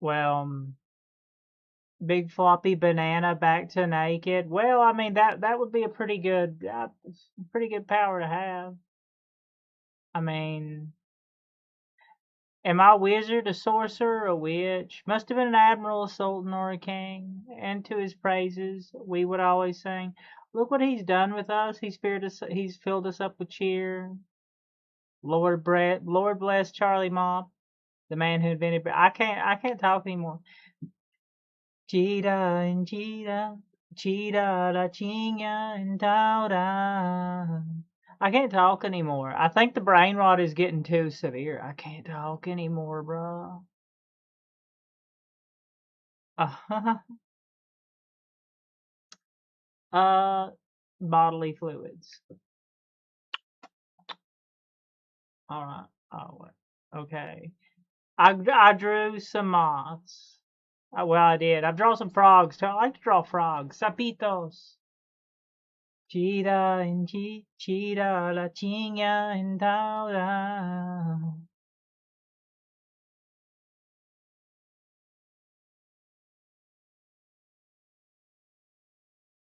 Well, big floppy banana back to naked. Well, I mean that would be a pretty good power to have. I mean, am I a wizard, a sorcerer, a witch? Must have been an admiral, a sultan, or a king. And to his praises, we would always sing. Look what he's done with us. He's filled us up with cheer. Lord bless Charlie Mop, the man who invented. I can't talk anymore. Cheetah and cheetah, cheetah la chinga and tauda. I can't talk anymore. I think the brain rot is getting too severe. I can't talk anymore, bro. Bodily fluids. All right. Oh, okay. I drew some moths. Well, I did. I've drawn some frogs too. I like to draw frogs. Sapitos. Cheetah and cheetah la chinga and tauda.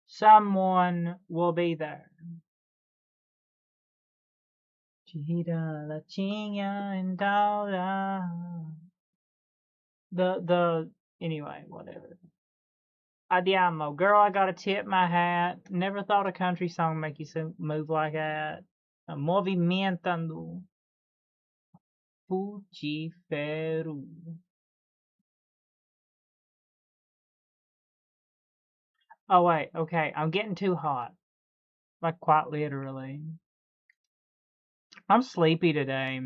Someone will be there. Cheetah la chinga and tauda. Anyway, whatever. Andiamo. Girl, I gotta tip my hat. Never thought a country song would make you move like that. Movimentando. Fujiferu. Oh, wait. Okay. I'm getting too hot. Like, quite literally. I'm sleepy today.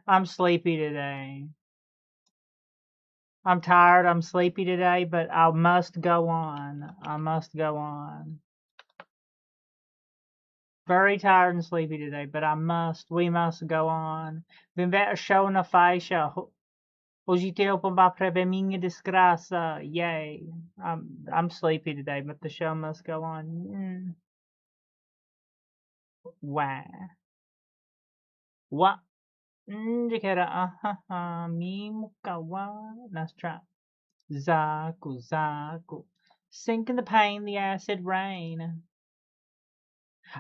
I'm sleepy today. I'm tired. I'm sleepy today, but I must go on. I must go on. Very tired and sleepy today, but we must go on. Vem ver show na faixa. Hoje tempo para prever minha desgraça. Yay. I'm sleepy today, but the show must go on. Wow. What? Indicator. Mimukawa. Let's try. Zaku, Zaku. Sink in the pain, the acid rain.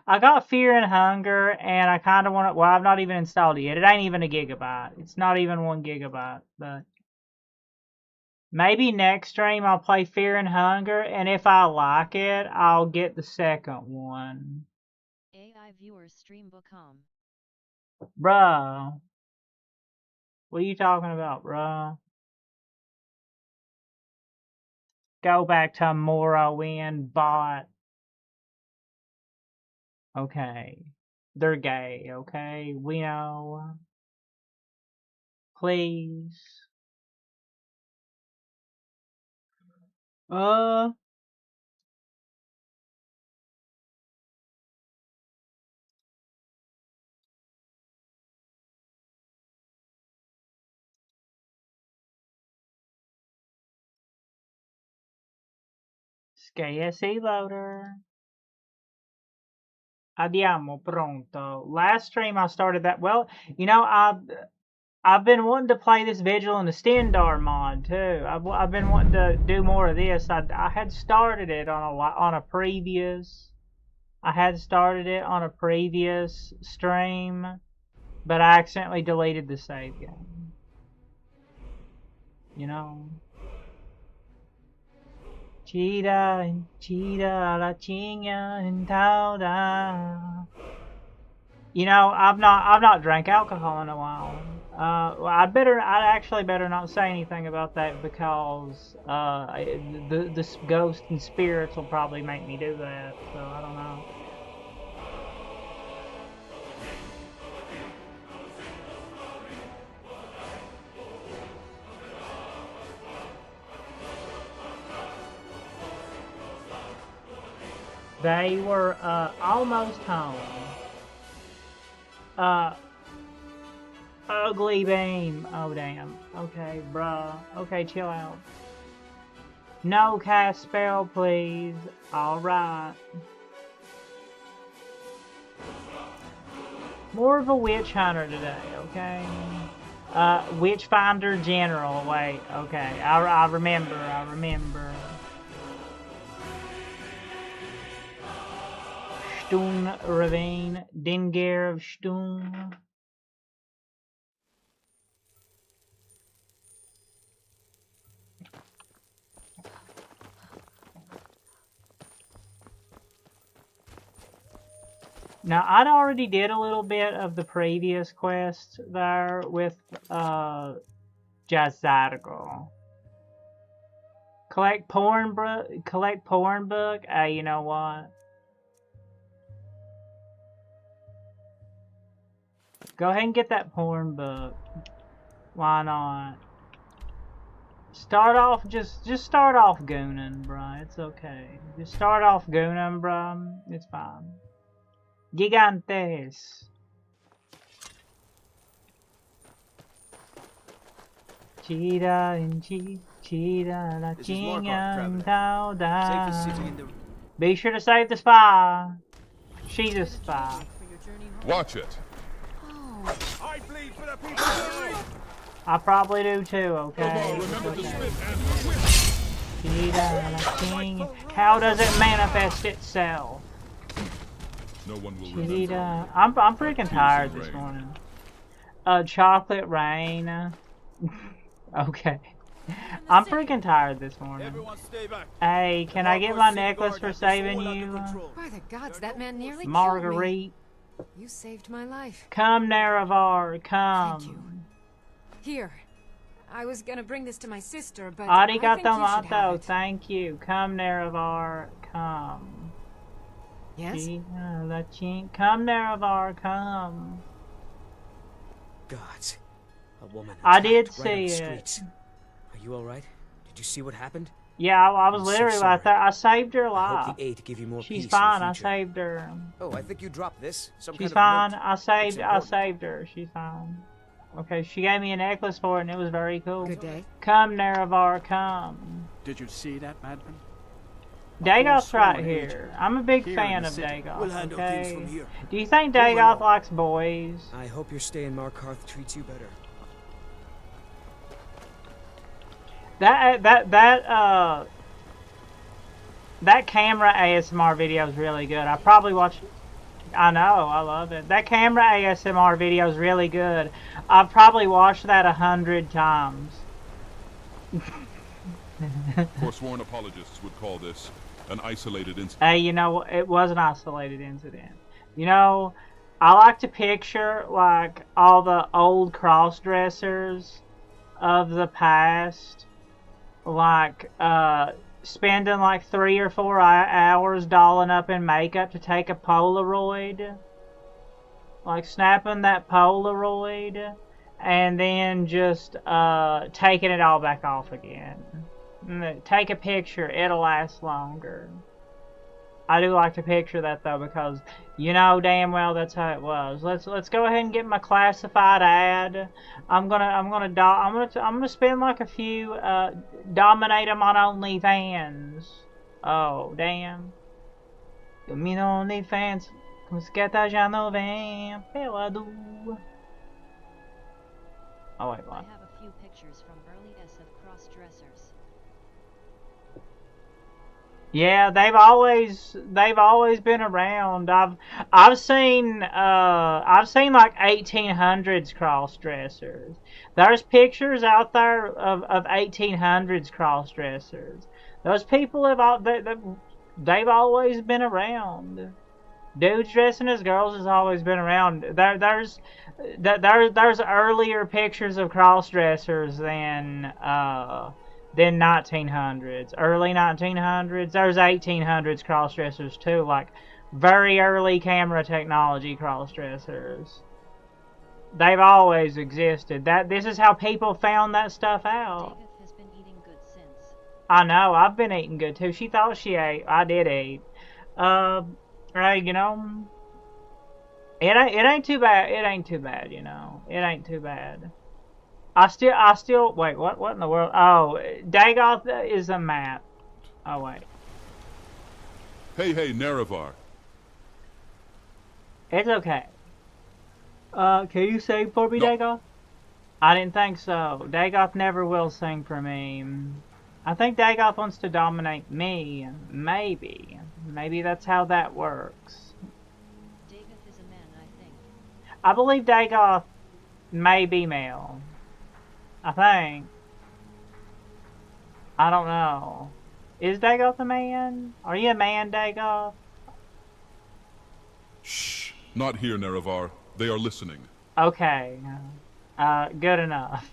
I got Fear and Hunger, and I kind of want to. Well, I've not even installed it yet. It ain't even a gigabyte. It's not even 1 gigabyte. But maybe next stream I'll play Fear and Hunger, and if I like it, I'll get the second one. AI viewers stream.com. Bruh. What are you talking about, bruh? Go back to Morrowind, bot. Okay. They're gay, okay? We know. Please. SKSE loader. Andiamo, pronto. Last stream I started that. Well, you know, I've been wanting to play this Vigil and the Stendar mod too. I've been wanting to do more of this. I had started it on a previous. I had started it on a previous stream, but I accidentally deleted the save game. You know. Cheetah and cheetah la chinga and tauda. You know, I've not drank alcohol in a while. Well, I'd actually better not say anything about that because the ghosts and spirits will probably make me do that. So I don't know. They were almost home. Ugly beam. Oh damn. Okay, bruh. Okay, chill out. No cast spell, please. Alright. More of a witch hunter today, okay? Witchfinder General. Wait, okay. I remember. Stun Ravine. Dingare of Stun. Now, I'd already did a little bit of the previous quest there with, Jazargo. Collect porn book? Hey, you know what? Go ahead and get that porn book. Why not? Start off, just start off gooning, bruh. It's okay. Just start off gooning, bruh. It's fine. Gigantes. Cheetah and cheetah la chinga tao da. Be sure to save the spy. She's a spy. Watch it. I bleed for the people. I probably do too, okay? Remember to spit and Cheetah la chinga. How does it manifest itself? no one will Cheetah. remember. I'm freaking tired this morning. Chocolate rain. Okay. I'm freaking tired this morning. Everyone stay back. Hey, can I get my necklace for saving you? By the gods, that man nearly killed me. Marguerite. You saved my life. Come, Naravar, Thank you. come. Here. I was gonna bring this to my sister, but I think you should have Arigato, it. thank you. Come, Naravar, come. Yes? Come, Naravar, come. Gods. A woman I attacked did right see on the it. streets. Are you alright? Did you see what happened? Yeah, I was I'm so literally sorry. right there. I saved her I hope life. the aid give you more She's peace fine. in the I future. saved her. Oh, I think you dropped this. Some She's kind fine. of note. I saved important. her. She's fine. Okay, she gave me a necklace for it, and it was very cool. Good day. Come, Naravar, come. Did you see that, madman? Dagoth's right sworn here. I'm a big Here in fan the of city. Dagoth. We'll handle things Okay. from here. Do you think Move Dagoth along. likes boys? I hope your stay in Markarth treats you better. That camera ASMR video is really good. I probably watched. I know, I love it. That camera ASMR video is really good. I've probably watched that 100 times. Forsworn apologists would call this an isolated incident. Hey, you know, it was an isolated incident. You know, I like to picture, like, all the old cross-dressers of the past, like, spending, like, 3 or 4 hours dolling up in makeup to take a Polaroid. Like, snapping that Polaroid, and then just, taking it all back off again. Take a picture, it'll last longer. I do like to picture that though, because you know damn well that's how it was. Let's go ahead and get my classified ad. I'm gonna spend like a few, dominate them on OnlyFans. Oh damn. Mina OnlyFans, como se quer já não vem pelado. Oh wait, I what? have a few pictures from early S of cross-dressers. Yeah, they've always been around. I've seen like 1800s cross dressers. There's pictures out there of 1800s cross dressers. Those people they've always been around. Dudes dressing as girls has always been around. There's earlier pictures of cross dressers than 1900s, early 1900s. There's 1800s cross-dressers too, like very early camera technology cross-dressers. They've always existed. This is how people found that stuff out. Dagoth has been eating good since. I know, I've been eating good too. She thought she ate. I did eat. Right, you know, it ain't too bad. It ain't too bad, you know. It ain't too bad. I still, wait, what in the world? Oh, Dagoth is a map. Oh, wait. Hey, Naravar. It's okay. Can you save for me, No. Dagoth? I didn't think so. Dagoth never will sing for me. I think Dagoth wants to dominate me. Maybe. Maybe that's how that works. Dagoth is a man, I think. I believe Dagoth may be male. I think. I don't know. Is Dagoth a man? Are you a man, Dagoth? Shh. Not here, Nerevar. They are listening. Okay. Good enough.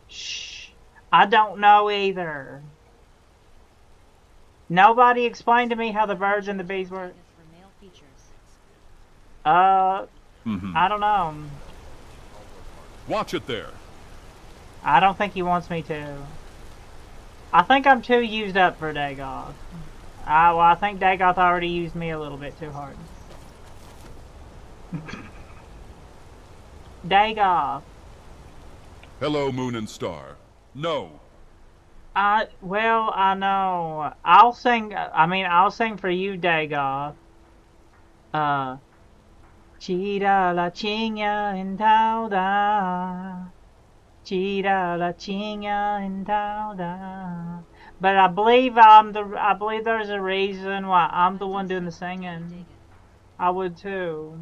Shh. I don't know either. Nobody explained to me how the birds and the bees work. For male features. I don't know. Watch it there. I don't think he wants me to. I think I'm too used up for Dagoth. Well, I think Dagoth already used me a little bit too hard. Dagoth. Hello, moon and star. No. Well, I know. I'll sing for you, Dagoth. Chira la chinga en tauda. Chira la chinga en tauda. But I believe there's a reason why I'm the one doing the singing. I would too.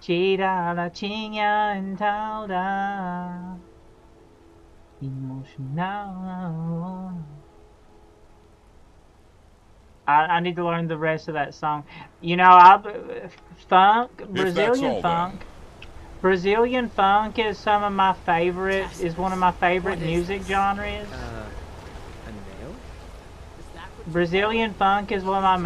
Chira la chinga en tauda. Emotional. I need to learn the rest of that song. You know, Brazilian funk. Brazilian funk is one of my favorite music genres. A nail? Brazilian funk is one of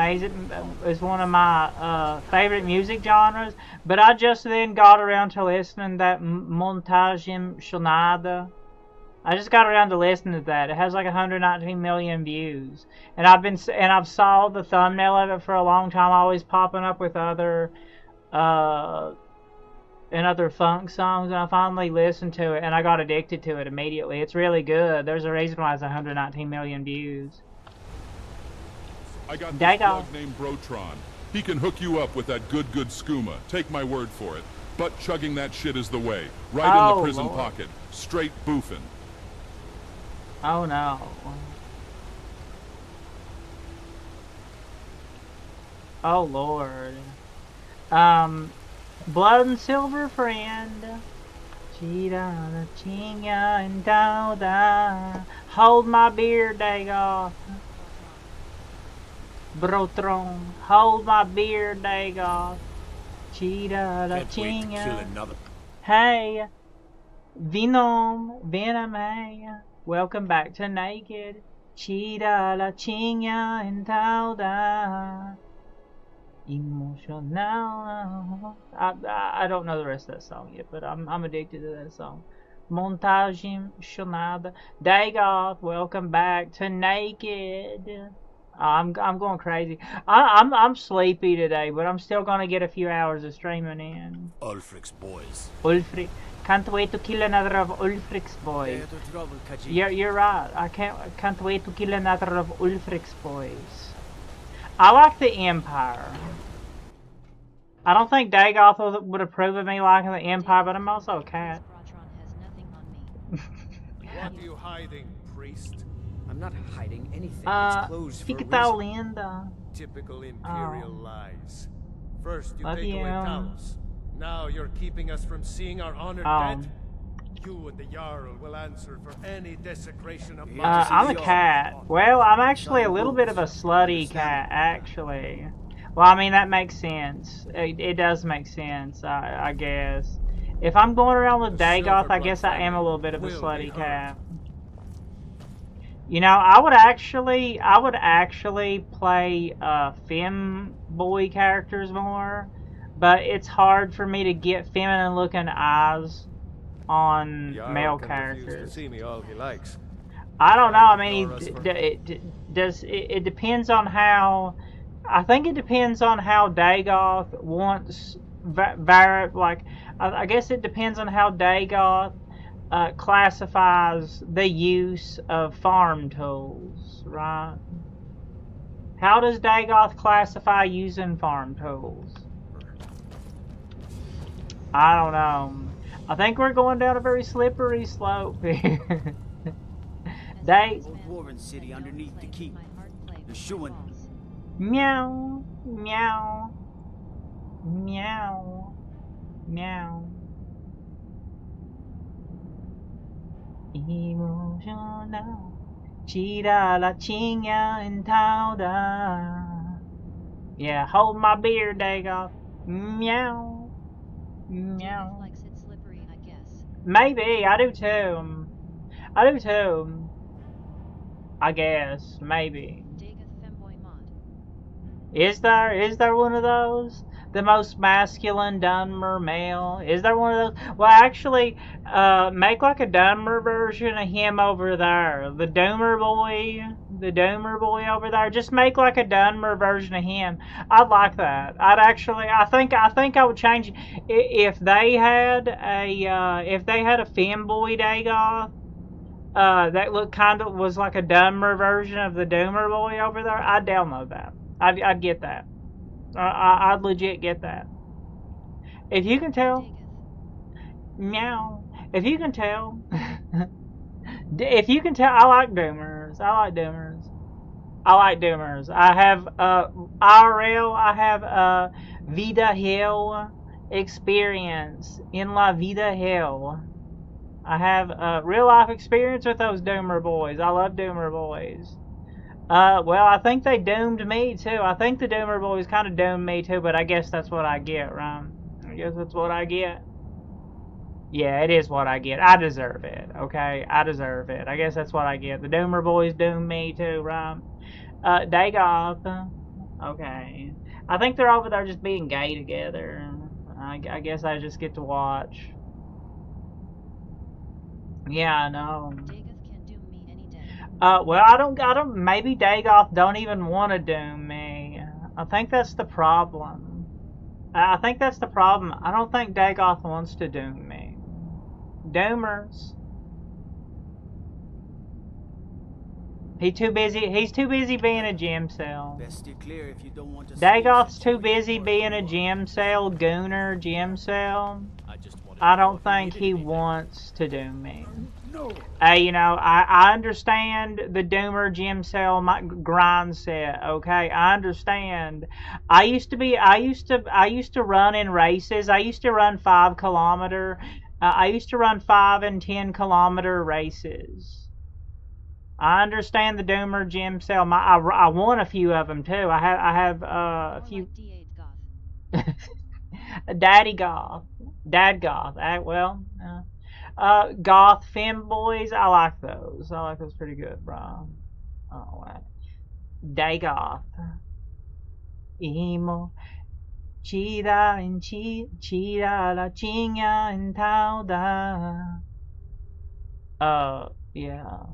my favorite music genres. But I just then got around to listening to that Montagem Chonada. I just got around to listening to that. It has like 119 million views, and I've saw the thumbnail of it for a long time, always popping up with other funk songs, and I finally listened to it, and I got addicted to it immediately. It's really good. There's a reason why it's 119 million views. I got this plug named Brotron. He can hook you up with that good skooma. Take my word for it. Butt chugging that shit is the way. Right in the prison pocket. Straight boofing. Oh no. Oh Lord. Blood and silver friend. Chira chinga and dauda. Hold my beer, Dagoth. Brotron. Hold my beer, Dagoth. Chira chinga. Hey. Venom, hey. Welcome back to Naked. Chira la chinga en tauda. Emotional. I don't know the rest of that song yet, but I'm addicted to that song. Montagem Chonada. Dagoth, welcome back to Naked. I'm going crazy. I'm sleepy today, but I'm still gonna get a few hours of streaming in. Ulfric's boys. Ulfric. Can't wait to kill another of Ulfric's boys. You're right. I can't wait to kill another of Ulfric's boys. I like the Empire. I don't think Dagoth would approve of me liking the Empire, but I'm also a cat. What are you hiding, priest? I'm not hiding anything. It's closed for a reason. Linda. Typical Imperial lies. First you Love take away you. Talos. Now you're keeping us from seeing our honored dead. You and the Jarl will answer for any desecration of my I'm a cat. Well, I'm actually a little bit of a slutty cat, actually. Well, I mean, that makes sense. It does make sense, I guess. If I'm going around with Dagoth, I guess I am a little bit of a slutty cat. You know, I would actually play Femboy characters more, but it's hard for me to get feminine looking eyes on male characters. See me all he likes. I don't know. I mean, it depends on how. I think it depends on how Dagoth wants. I guess it depends on how Dagoth classifies the use of farm tools, right? How does Dagoth classify using farm tools? I don't know. I think we're going down a very slippery slope here. They... Old Warren City underneath the keep. They're showing... Meow. Meow. Meow. Meow. Emotional. Chida la chinga and tauda. Yeah, hold my beer, Dagoth. Meow. Meow. Likes it slippery, I guess. Maybe, I do too. I do too. I guess, maybe. Dagoth Femboy mod. Is there one of those? The most masculine Dunmer male? Is there one of those? Well, actually, make like a Dunmer version of him over there. The Doomer boy over there. Just make like a Dunmer version of him. I'd like that. I think I would change it. If they had a Femboy Dagoth, that looked was like a Dunmer version of the Doomer boy over there, I'd download that. I'd get that. I'd legit get that. If you can tell, meow. If you can tell, I like Doomers. I have IRL. I have Vida Hell experience in La Vida Hell. I have real life experience with those Doomer boys. I love Doomer boys. Well, I think they doomed me too. I think the Doomer boys kind of doomed me too, but I guess that's what I get, right? I guess that's what I get. Yeah, it is what I get. I deserve it, okay? I deserve it. I guess that's what I get. The Doomer boys doomed me too, right? Dagoth. Okay. I think they're over there just being gay together. I guess I just get to watch. Yeah, I know. Well, I don't, maybe Dagoth don't even want to doom me. I think that's the problem. I think that's the problem. I don't think Dagoth wants to doom me. Doomers. He's too busy being a gem cell. Dagoth's too busy being a gem cell, gooner, gem cell. I don't think he wants to doom me. You know, I understand the Doomer gem cell grind set. Okay, I understand. I used to run in races. I used to run 5 kilometer. I used to run 5 and 10 kilometer races. I understand the Doomer gem cell. I won a few of them too. I have a few. Daddy Goth. Dad Goth. Well. Goth Femboys, I like those. I like those pretty good, bro. Oh, right. Dagoth. Emo. Chida and chida la chinga and tauda. Yeah.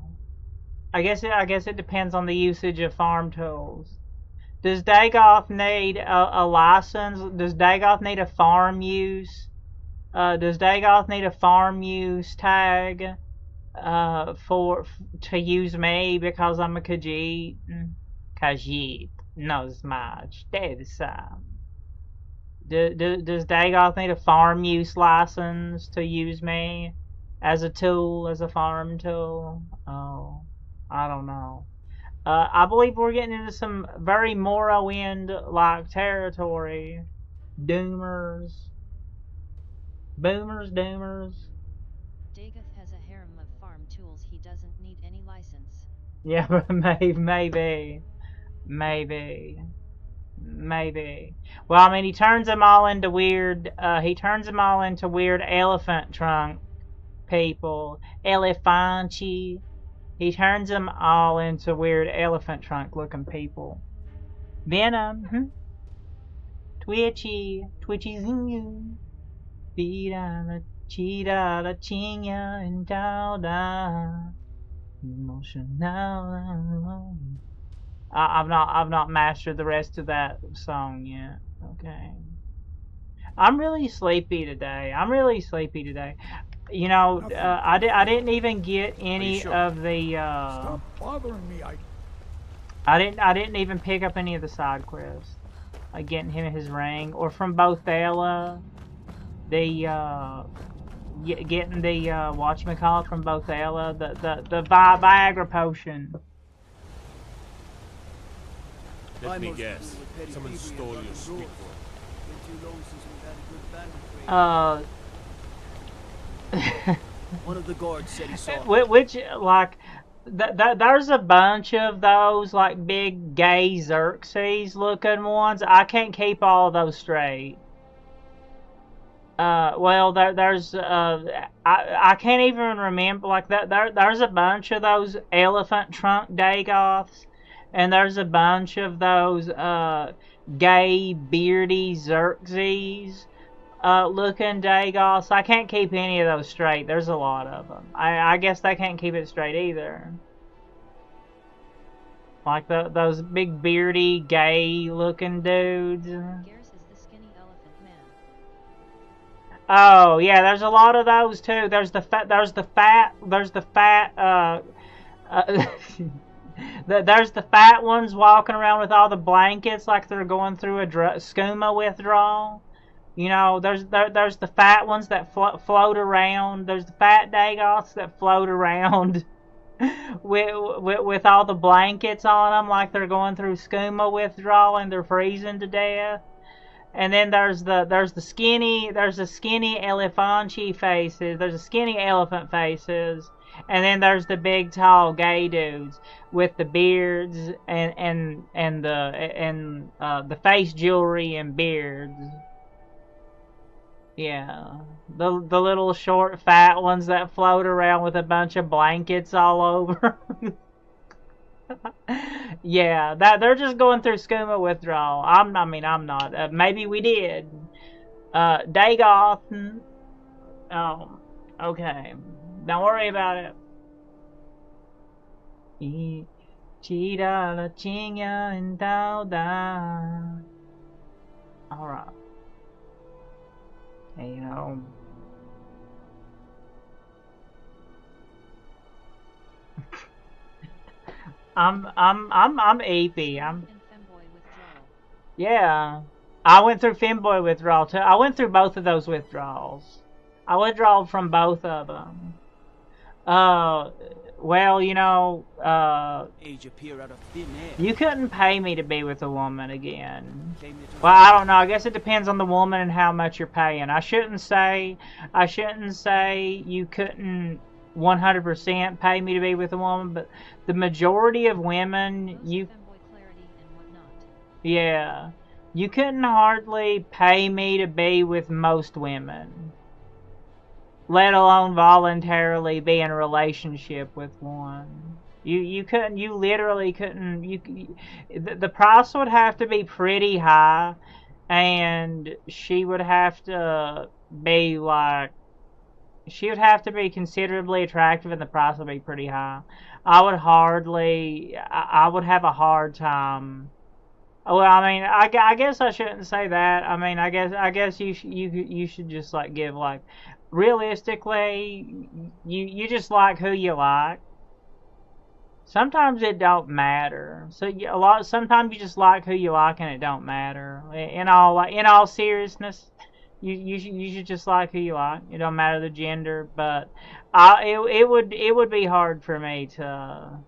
I guess it depends on the usage of farm tools. Does Dagoth need a license? Does Dagoth need a farm use? Does Dagoth need a farm use tag to use me because I'm a Khajiit? Khajiit knows much. Does Dagoth need a farm use license to use me as a tool, as a farm tool? Oh, I don't know. I believe we're getting into some very Morrowind-like territory. Doomers. Boomers, doomers. Dagoth has a harem of farm tools. He doesn't need any license. Yeah, but maybe. Well, I mean, he turns them all into weird. Elephant trunk people. Elephanchi. He turns them all into weird elephant trunk looking people. Venom. Twitchy zingu. Vida la chida la chinga and tauda. Emotional. I've not mastered the rest of that song yet. Okay. I'm really sleepy today. You know, I didn't even get any of the. Stop bothering me. I didn't even pick up any of the side quests, like getting him his ring, or from Bothella. getting the whatchamacallit from Bothella, the Viagra potion. Let me guess. Someone stole your sweet One of the guards said he saw it. Which, like, there's a bunch of those, like, big gay Xerxes looking ones. I can't keep all of those straight. Well, there's, I can't even remember, like, there's a bunch of those elephant trunk Dagoths, and there's a bunch of those, gay, beardy Xerxes, looking Dagoths. I can't keep any of those straight. There's a lot of them. I guess they can't keep it straight either. Like, those big, beardy, gay looking dudes. Oh yeah, there's a lot of those too. There's the fat. There's the fat. There's the fat ones walking around with all the blankets like they're going through a skooma withdrawal. You know, there's the fat ones that float around. There's the fat Dagoths that float around with all the blankets on them like they're going through skooma withdrawal and they're freezing to death. And then there's the skinny elephanty faces. There's the skinny elephant faces, and then there's the big tall gay dudes with the beards and the face jewelry and beards. Yeah, the little short fat ones that float around with a bunch of blankets all over. Yeah, they're just going through skooma withdrawal. I'm not. Maybe we did. Dagoth. Oh, okay. Don't worry about it. Alright. Hey, you know. I'm AP. Yeah. I went through Femboy withdrawal too. I went through both of those withdrawals. I withdrawed from both of them. Well, you know, Age appear out of thin air. You couldn't pay me to be with a woman again. Well, I don't know. I guess it depends on the woman and how much you're paying. I shouldn't say you couldn't 100% pay me to be with a woman, but the majority of women, yeah, you couldn't hardly pay me to be with most women, let alone voluntarily be in a relationship with one. You couldn't, you literally couldn't, the price would have to be pretty high, and she would have to be like, she would have to be considerably attractive and the price would be pretty high. I would have a hard time. Well, I mean, I guess I shouldn't say that. I mean, I guess you should just like give like, realistically, you just like who you like. Sometimes it don't matter. So sometimes you just like who you like and it don't matter. In all seriousness, you should just like who you like. It don't matter the gender, but it would be hard for me to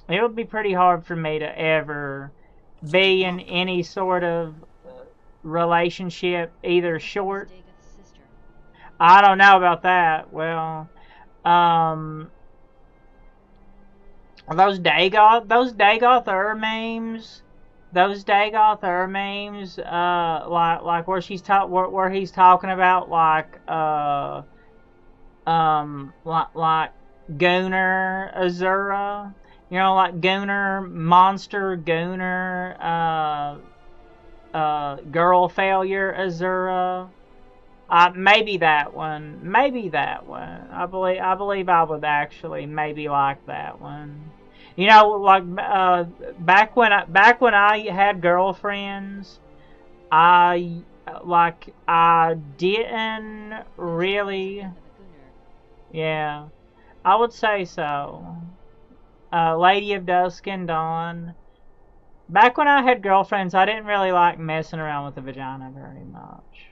it would be pretty hard for me to ever be in any sort of relationship, either short. I don't know about that. Well, those Dagoth memes. Those Dagoth memes, like where he's talking about like Gunner Azura, you know, like Gunner, monster Gunner, girl failure Azura. Maybe that one. I believe I would actually maybe like that one. You know, like back when I had girlfriends, I didn't really. Yeah, I would say so. Lady of Dusk and Dawn. Back when I had girlfriends, I didn't really like messing around with the vagina very much.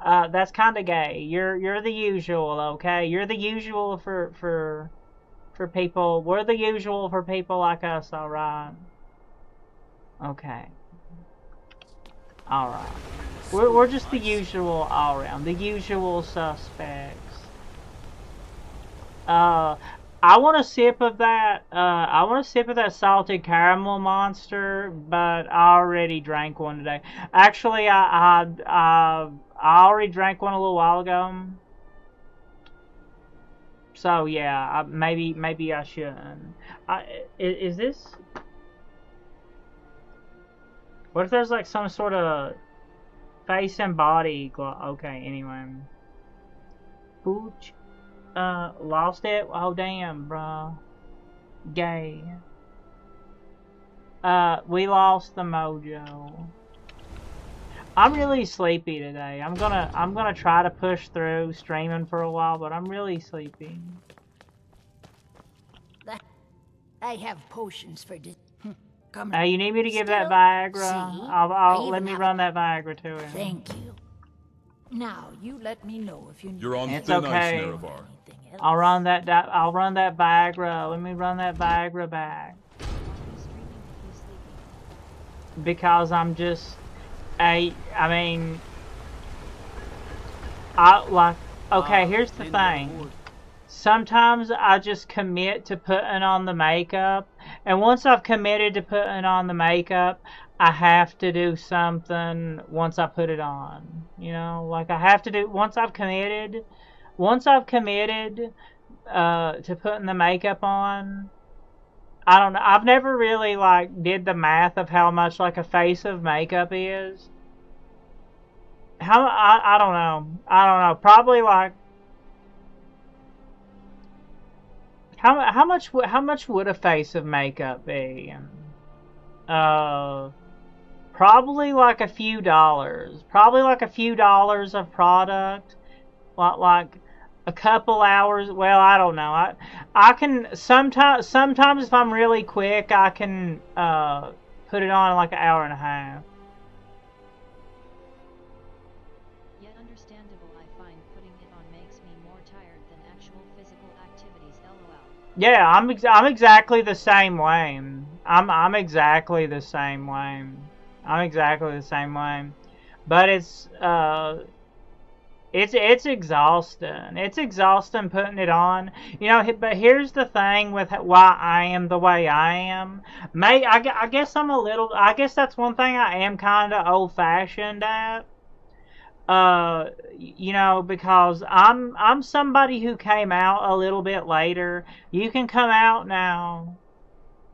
That's kind of gay. You're the usual, okay? You're the usual for people. We're the usual for people like us, all right? Okay. All right. We're just the usual all around, the usual suspects. I want a sip of that. I want a sip of that salted caramel monster, but I already drank one today. Actually, I already drank one a little while ago. So yeah, maybe I shouldn't. Is this? What if there's like some sort of face and body glow? Okay, anyway. Pooch. Lost it? Oh, damn, bro. Gay. We lost the mojo. I'm really sleepy today. I'm gonna try to push through streaming for a while, but I'm really sleepy. I have potions for this. Come Hey, you need me to give that Still? Viagra? See? I'll I let even me have- run that Viagra to him. Thank you. Now you let me know if you need You're on It's thin okay. ice, Nerevar. anything else. I'll run that Viagra. Let me run that Viagra back. Why are you streaming if you sleeping? Because I'm just I mean okay, here's the thing. Sometimes I just commit to putting on the makeup, and once I've committed to putting on the makeup, I have to do something once I put it on. You know, like I have to do once I've committed to putting the makeup on. I don't know. I've never really like did the math of how much like a face of makeup is. I don't know. I don't know. Probably like how much would a face of makeup be? Probably like a few dollars. Probably like a few dollars of product. Like a couple hours. Well, I don't know. I can sometimes if I'm really quick, I can put it on in like an hour and a half. Yet understandable, I find putting it on makes me more tired than actual physical activities. LOL. Yeah, I'm exactly the same way. I'm exactly the same way. I'm exactly the same way. But it's exhausting. It's exhausting putting it on. You know, but here's the thing with why I am the way I am. I guess I'm a little. I guess that's one thing I am kind of old-fashioned at. You know, because I'm somebody who came out a little bit later. You can come out now.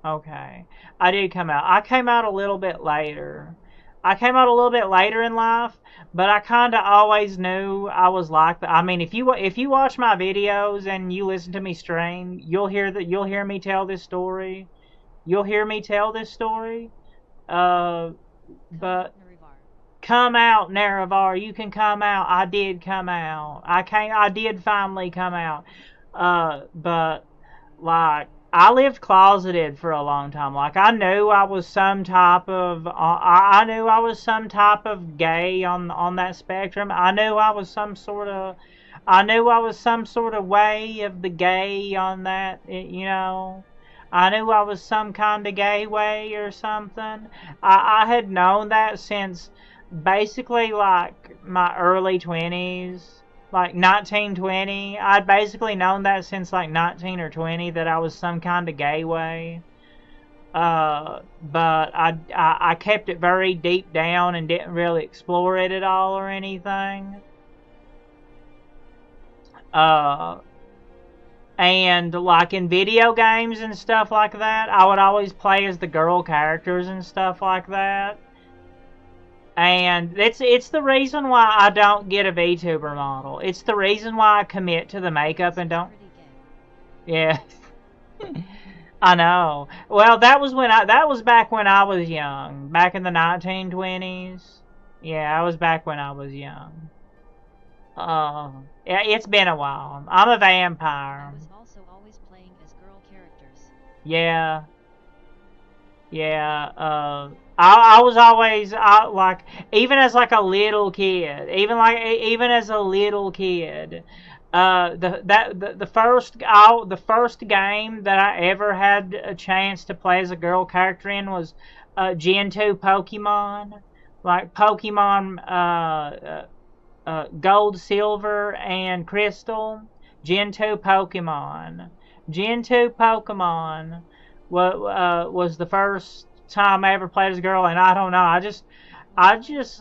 Okay. I did come out. I came out a little bit later. I came out a little bit later in life, but I kind of always knew I was like that. I mean, if you watch my videos and you listen to me stream, you'll hear me tell this story. You'll hear me tell this story. But come out, Nerevar. You can come out. I did come out. I did finally come out. But like I lived closeted for a long time. Like I knew I was some type of I knew I was some type of gay on that spectrum. I knew I was some sort of way of the gay on that, you know. I knew I was some kind of gay way or something. I had known that since basically like my early 20s. Like 19, 20. I'd basically known that since like 19 or 20 that I was some kind of gay way. But I kept it very deep down and didn't really explore it at all or anything. And like in video games and stuff like that, I would always play as the girl characters and stuff like that. And it's the reason why I don't get a VTuber model. It's the reason why I commit to the makeup and don't. Yeah, I know. Well, that was back when I was young, back in the 1920s. Yeah, I was back when I was young. Yeah, it's been a while. I'm a vampire. I was also always playing as girl characters. Yeah. Yeah, I was always like, even as like a little kid, even as a little kid, the first game that I ever had a chance to play as a girl character in was Gen 2 Pokemon, like Pokemon Gold, Silver, and Crystal. Gen 2 Pokemon. Gen 2 Pokemon was the first time I ever played as a girl, and I don't know, I just Zombies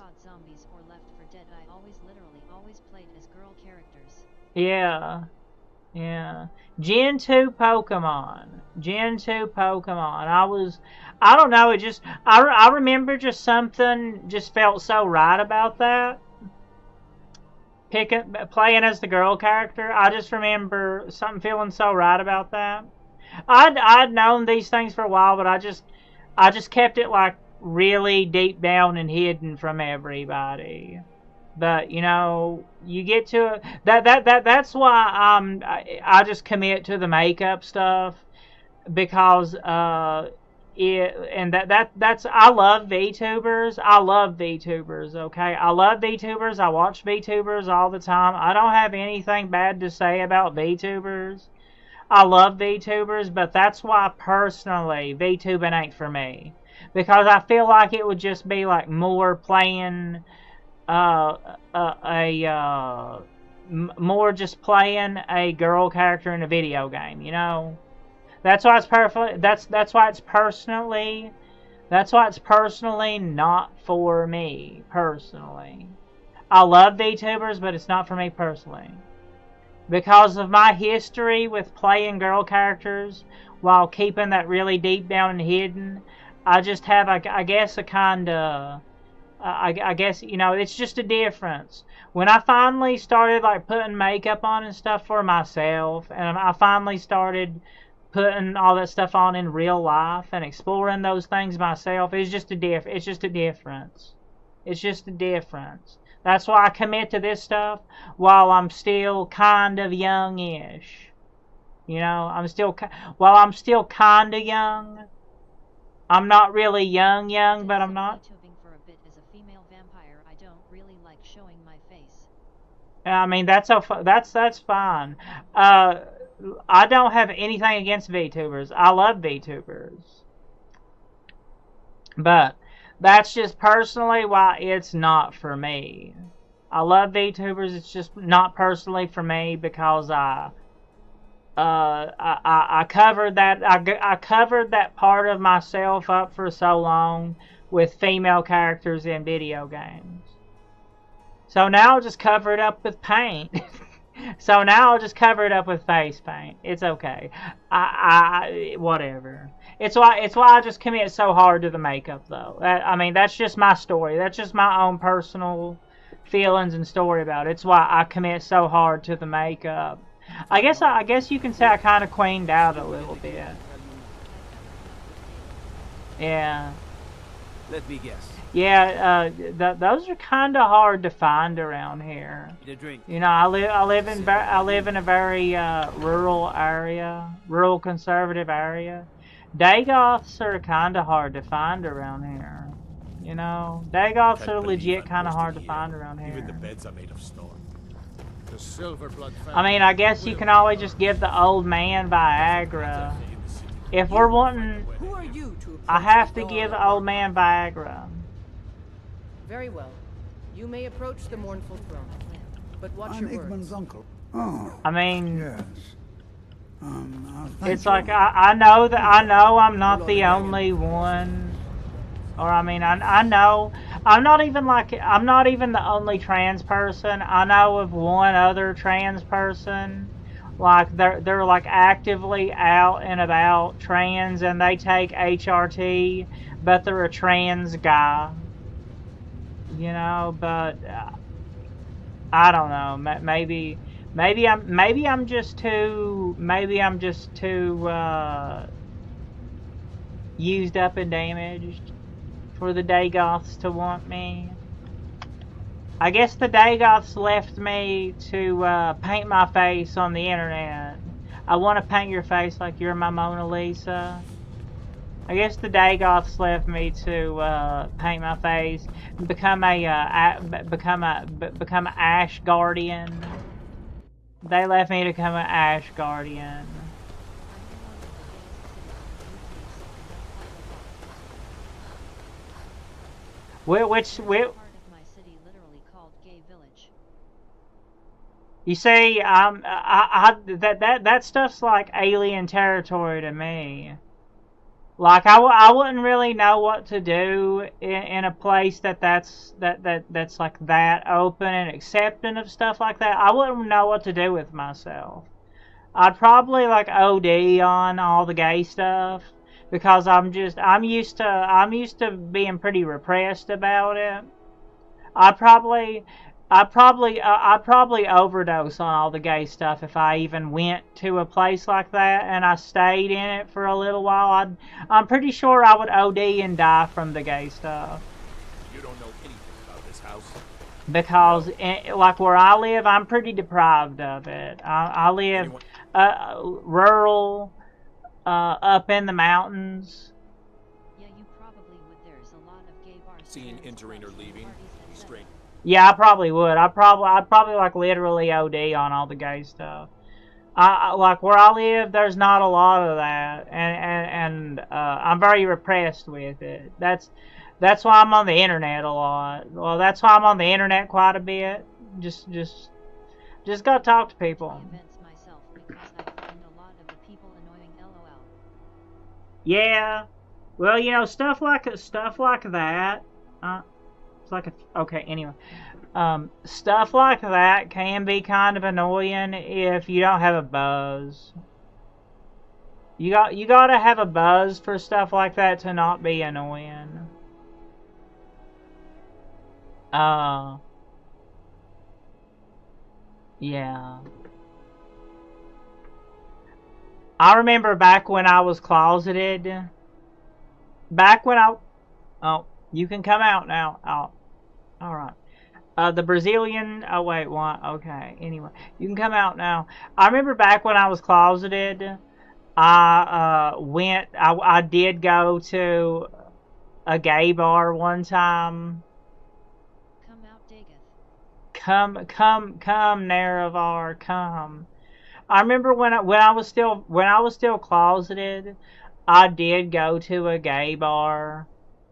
or Left 4 Dead, I literally always played as girl characters. yeah. Gen 2 Pokemon. Gen 2 Pokemon. I don't know, I remember just something just felt so right about that. Playing as the girl character. I just remember something feeling so right about that. I'd known these things for a while, but I just kept it like really deep down and hidden from everybody. But you know, you get to that's why I just commit to the makeup stuff, because that's I love VTubers. I love VTubers, okay? I love VTubers. I watch VTubers all the time. I don't have anything bad to say about VTubers. I love VTubers, but that's why personally VTubing ain't for me. Because I feel like it would just be like more playing more just playing a girl character in a video game, you know? That's why it's perfect. That's why it's personally not for me personally. I love VTubers, but it's not for me personally. Because of my history with playing girl characters while keeping that really deep down and hidden, I just have, I guess, a kind of, I guess, you know, it's just a difference. When I finally started like putting makeup on and stuff for myself, and I finally started putting all that stuff on in real life and exploring those things myself, it's just a difference. It's just a difference. That's why I commit to this stuff while I'm still kind of youngish. You know, while I'm still kind of young. I'm not really young, but I'm not. For a bit as a female vampire, I don't really like showing my face. I mean, that's fine. I don't have anything against VTubers. I love VTubers. But that's just personally why it's not for me. I love VTubers. It's just not personally for me because I covered that. I covered that part of myself up for so long with female characters in video games. So now I'll just cover it up with paint. So now I'll just cover it up with face paint. It's okay. Whatever. It's why I just commit so hard to the makeup, though. I mean, that's just my story. That's just my own personal feelings and story about it. It's why I commit so hard to the makeup. I guess you can say I kind of queened out a little bit. Yeah. Let me guess. Yeah, those are kind of hard to find around here. You know, I live in a very rural area, rural conservative area. Dagoths are kind of hard to find around here. You know, Dagoths are legit kind of hard to find around here. Even the beds are made of stone. The Silverblood family. I mean, I guess you can always just give the old man Viagra. If we're wanting, Who are you to I have to give the old man Viagra. Very well. You may approach the mournful throne. But watch I'm your words. Igman's uncle. Oh, I mean, yes. it's like I know I'm not the only one, or I mean I know I'm not even the only trans person. I know of one other trans person, like they're like actively out and about trans, and they take HRT, but they're a trans guy. You know, but I don't know. Maybe I'm just too used up and damaged for the Dagoths to want me. I guess the Dagoths left me to paint my face on the internet. I want to paint your face like you're my Mona Lisa. I guess the Dagoths left me to paint my face, become a Ash Guardian. They left me to become an Ash Guardian. Which you see, that stuff's like alien territory to me. Like I wouldn't really know what to do in a place that's like that open and accepting of stuff like that. I wouldn't know what to do with myself. I'd probably like OD on all the gay stuff because I'm used to being pretty repressed about it. I'd probably overdose on all the gay stuff if I even went to a place like that and I stayed in it for a little while. I'm pretty sure I would OD and die from the gay stuff. You don't know anything about this house? Because, like where I live, I'm pretty deprived of it. I live rural, up in the mountains. Yeah, you probably would. There's a lot of gay bars. Seen entering or leaving? Straight. Yeah, I probably would. I'd probably like literally OD on all the gay stuff. Like where I live, there's not a lot of that, and I'm very repressed with it. That's why I'm on the internet a lot. Well, that's why I'm on the internet quite a bit. Just gotta talk to people. Yeah, well, you know, stuff like that. Okay, anyway. Stuff like that can be kind of annoying if you don't have a buzz. You gotta have a buzz for stuff like that to not be annoying. Yeah. I remember back when I was closeted. Oh, you can come out now. Oh. Alright. The Brazilian... Oh, wait, what? Okay, anyway. You can come out now. I remember back when I was closeted, I did go to a gay bar one time. Come out, Dagoth. Come, Nerevar, come. I remember when I was still closeted, I did go to a gay bar.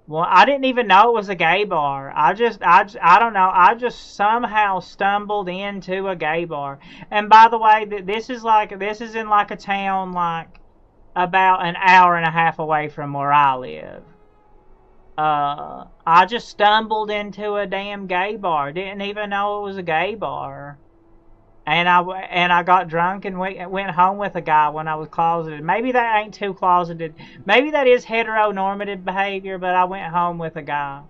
Well, I didn't even know it was a gay bar. I don't know. I just somehow stumbled into a gay bar. And by the way, this is in like a town like about an hour and a half away from where I live. I just stumbled into a damn gay bar. Didn't even know it was a gay bar. And I got drunk and went home with a guy when I was closeted. Maybe that ain't too closeted. Maybe that is heteronormative behavior, but I went home with a guy.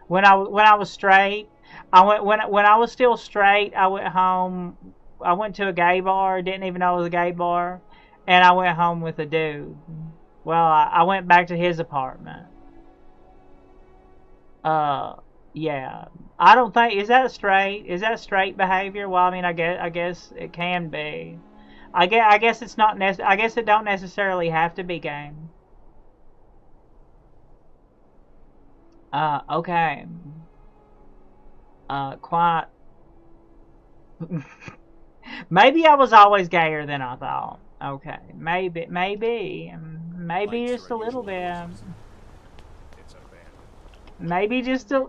When I was straight, when I was still straight, I went home. I went to a gay bar, didn't even know it was a gay bar, and I went home with a dude. Well, I went back to his apartment. Yeah. I don't think, is that straight? Is that straight behavior? Well, I mean, I guess it can be. I guess it's not I guess it don't necessarily have to be gay. Okay. Quite. Maybe I was always gayer than I thought. Okay. Maybe just a little bit. Maybe just a...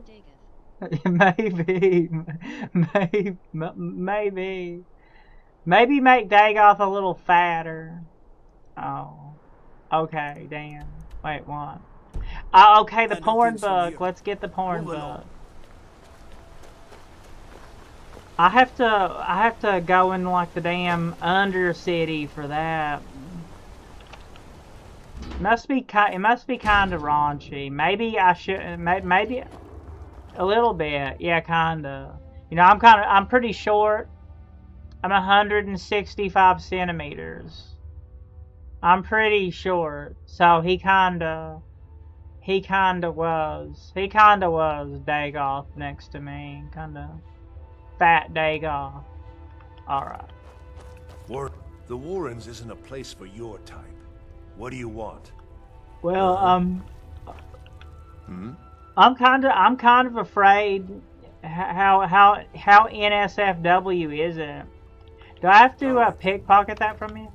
Maybe make Dagoth a little fatter. Oh. Okay, damn. Wait, what? Okay, the porn book. Let's get the porn book. I have to go in like the damn Undercity for that. It must be kind of raunchy. Maybe I should. Maybe a little bit. Yeah, kinda. You know, I'm pretty short. I'm 165 centimeters. I'm pretty short. So he kinda was Dagoth next to me. Kinda fat Dagoth. Alright. The Warrens isn't a place for your type. What do you want? Well, I'm kind of afraid how NSFW is it? Do I have to pickpocket that from you?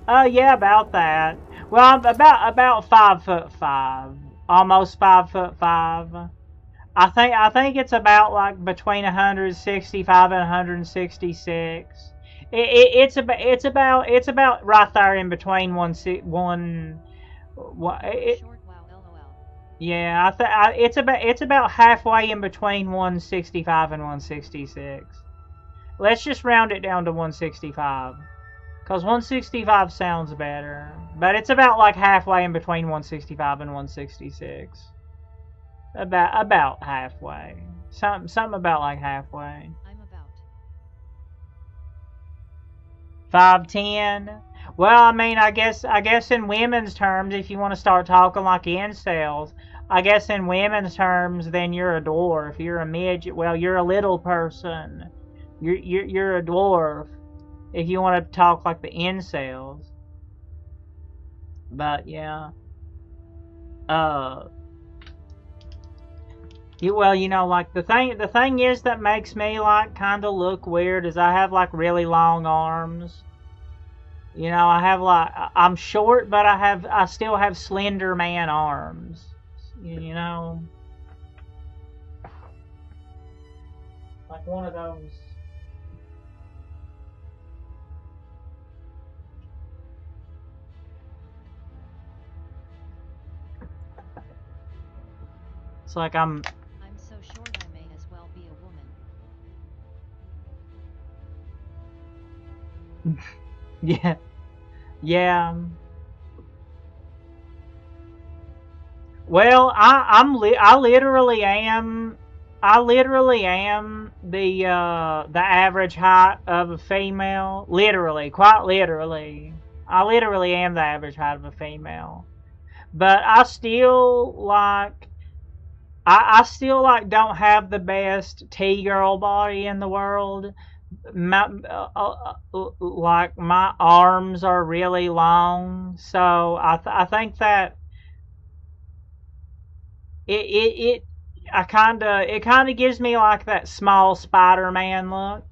Yeah, about that. Well, I'm about 5'5", almost 5'5". I think it's about like between 165 and 166. It's about right there in between yeah, it's about halfway in between 165 and 166. Let's just round it down to 165. Because 165 sounds better. But it's about like halfway in between 165 and 166. About halfway. Something about like halfway. I'm about 5'10". Well, I mean, I guess in women's terms, if you want to start talking like incels, I guess in women's terms, then you're a dwarf. You're a midget. Well, you're a little person. You're a dwarf. If you want to talk like the incels. But yeah. Well, you know, like the thing is that makes me like kind of look weird is I have like really long arms. You know, I have like I'm short, but I still have slender man arms. You know, like one of those. It's like I'm so short I may as well be a woman. Yeah. Yeah. Well, I literally am the average height of a female. Literally, quite literally. I literally am the average height of a female. But I still like don't have the best T-girl body in the world. Like my arms are really long, so I think that it kind of gives me like that small Spider-Man look,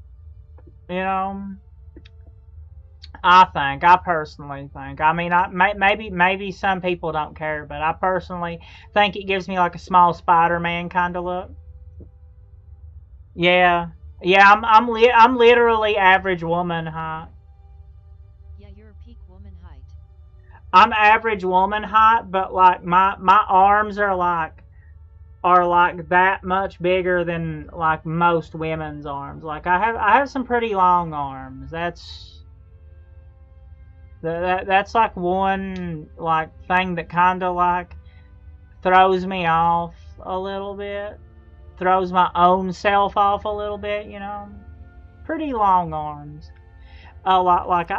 you know. I personally think. I mean, maybe some people don't care, but I personally think it gives me like a small Spider-Man kind of look. Yeah, yeah, I'm literally average woman height. Yeah, you're peak woman height. I'm average woman height, but like my arms are like that much bigger than like most women's arms. Like I have some pretty long arms. That's like one like thing that kind of like throws me off a little bit. Throws my own self off a little bit, you know. Pretty long arms. A lot like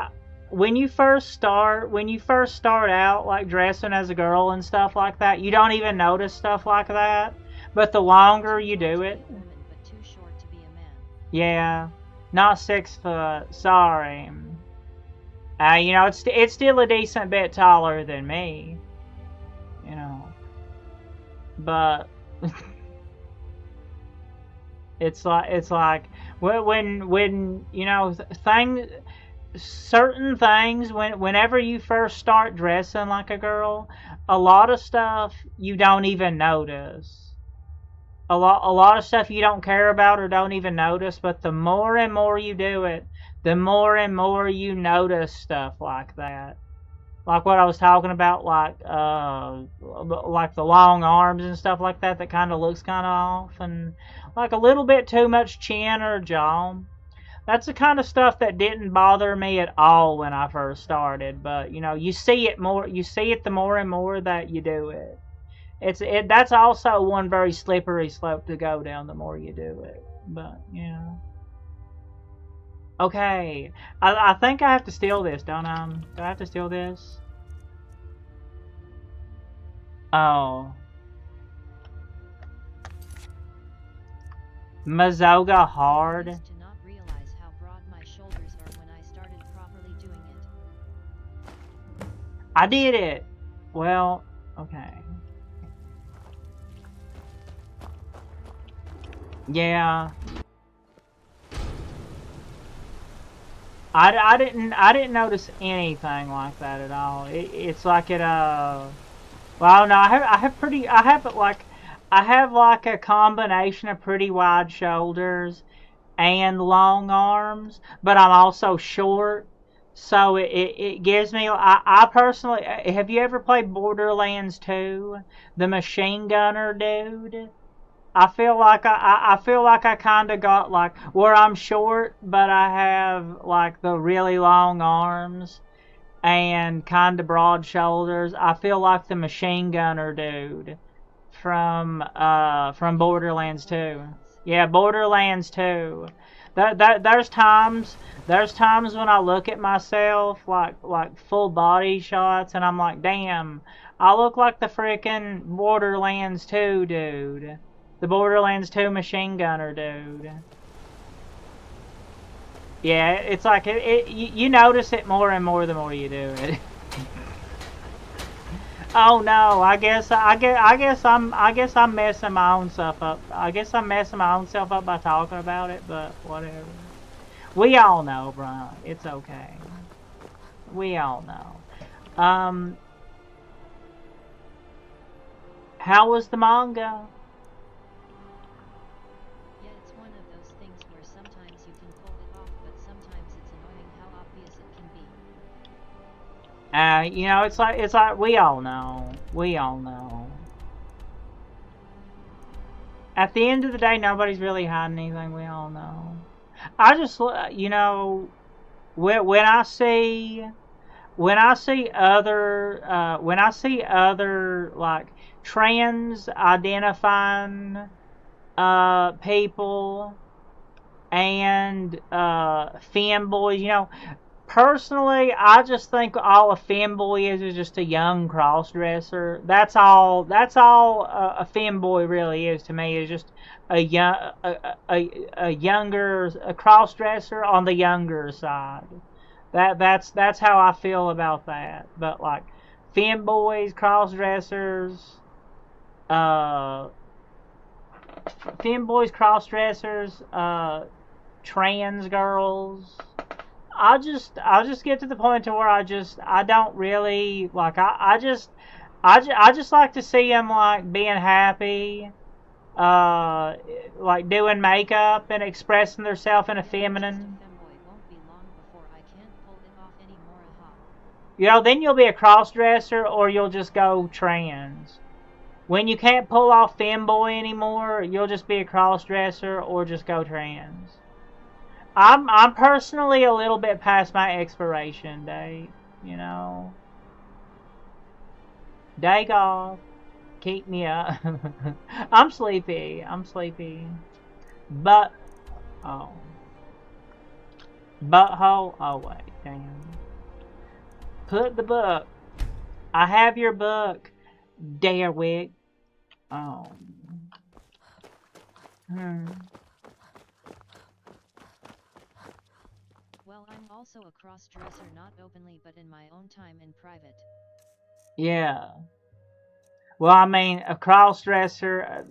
when you first start out like dressing as a girl and stuff like that, you don't even notice stuff like that. But the longer you do it, but too short to be a man. Yeah, not 6 foot. Sorry. You know, it's still a decent bit taller than me. You know, but it's like when you know certain things whenever you first start dressing like a girl, a lot of stuff you don't even notice. A lot of stuff you don't care about or don't even notice, but the more and more you do it, the more and more you notice stuff like that. Like what I was talking about, like the long arms and stuff like that kind of looks kind of off, and like a little bit too much chin or jaw. That's the kind of stuff that didn't bother me at all when I first started, but you know, you see it the more and more that you do it. That's also one very slippery slope to go down the more you do it. But, you know. Okay. I think I have to steal this, don't I? Do I have to steal this? Oh. Mazoga hard. I used to not realize how broad my shoulders are when I started properly doing it. I did it. Well, okay. Yeah. I didn't notice anything like that at all. It's like it well, no, I have like a combination of pretty wide shoulders and long arms, but I'm also short, so it gives me. I personally, have you ever played Borderlands 2? The machine gunner dude. I feel like I kind of got like where I'm short, but I have like the really long arms and kind of broad shoulders. I feel like the machine gunner dude from Borderlands 2. Yeah, Borderlands 2. There's times when I look at myself like full body shots and I'm like, damn, I look like the freaking Borderlands 2 dude. The Borderlands 2 machine gunner dude. Yeah, it's like you notice it more and more the more you do it. Oh no, I guess I'm messing my own stuff up. I guess I'm messing my own self up by talking about it, but whatever. We all know, Brian. It's okay. We all know. How was the manga? You know, it's like we all know. We all know. At the end of the day, nobody's really hiding anything. We all know. I just, you know, when I see other like trans identifying people and femboys, you know. Personally, I just think all a femboy is just a young crossdresser. That's all a femboy really is to me, is just a younger crossdresser on the younger side. That's how I feel about that. But like femboys, crossdressers, trans girls. I'll just get to the point to where I don't really like I just like to see them like being happy, like doing makeup and expressing themselves in a feminine. You know, then you'll be a crossdresser or you'll just go trans. When you can't pull off femboy anymore, you'll just be a crossdresser or just go trans. I'm personally a little bit past my expiration date, you know. Dagoth, keep me up. I'm sleepy. But, oh. Butthole, oh wait, damn. Put the book. I have your book, Darwick. Oh. Well, I'm also a cross-dresser, not openly but in my own time in private. Yeah. Well, I mean, a cross-dresser,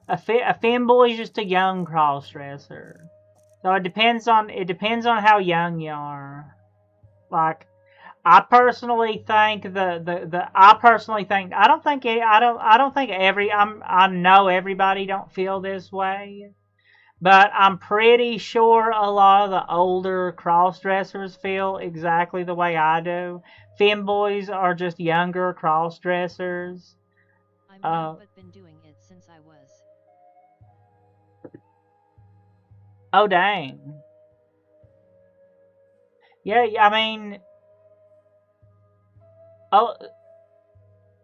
a femboy is just a young cross-dresser. So it depends on how young you are. Like, I personally think I know everybody don't feel this way. But I'm pretty sure a lot of the older cross-dressers feel exactly the way I do. Femboys are just younger cross-dressers. I've but been doing it since I was. Oh, dang. Yeah, I mean... Oh,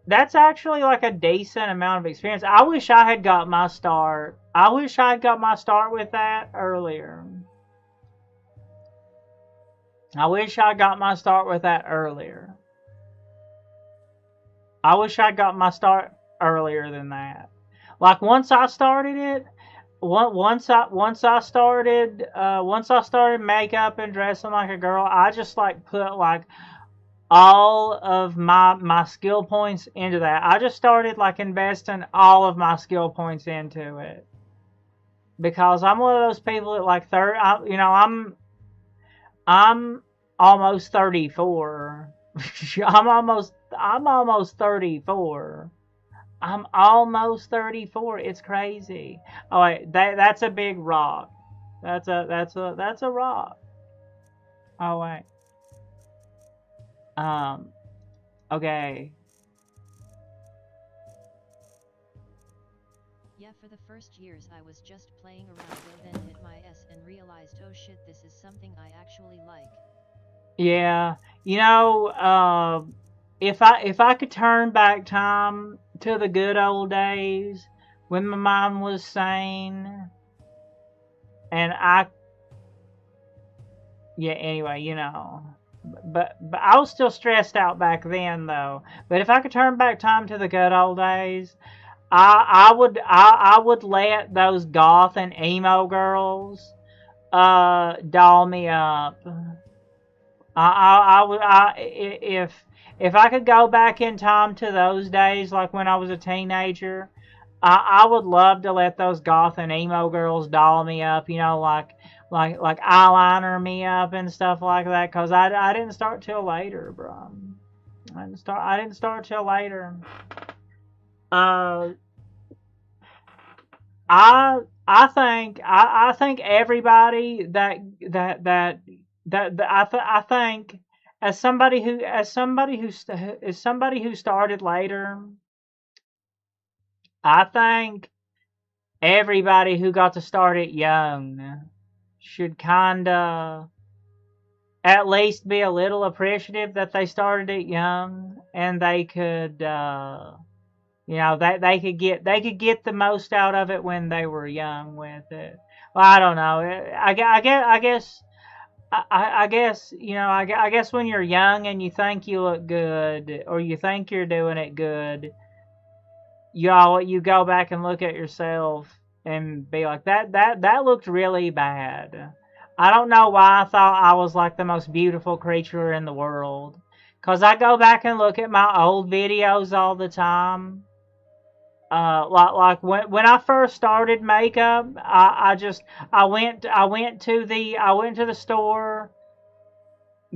that's actually like a decent amount of experience. I wish I had got my start. with that earlier. I wish I got my start with that earlier. I wish I got my start earlier than that. Like once I started it, once I started makeup and dressing like a girl, I just like put like all of my skill points into that. I just started like investing all of my skill points into it because I'm one of those people that like I'm almost 34. I'm almost 34. I'm almost 34. It's crazy. Oh wait, that's a big rock. That's a rock. Oh wait. Okay. Yeah, for the first years I was just playing around and then hit my S and realized, oh shit, this is something I actually like. Yeah, you know, if I could turn back time to the good old days when my mom was sane, and yeah, anyway, you know, but I was still stressed out back then though. But if I could turn back time to the good old days, I would let those goth and emo girls doll me up. If I could go back in time to those days, like when I was a teenager, I would love to let those goth and emo girls doll me up, you know, like eyeliner me up and stuff like that. Cause I didn't start till later, bro. I didn't start till later. I think everybody I think as somebody who started later, I think everybody who got to start it young should kinda at least be a little appreciative that they started it young and they could you know, they could get the most out of it when they were young with it. Well, I don't know. I guess you know. I guess when you're young and you think you look good or you think you're doing it good, you go back and look at yourself and be like, that looked really bad. I don't know why I thought I was like the most beautiful creature in the world. 'Cause I go back and look at my old videos all the time. Like when I first started makeup, I went to the store,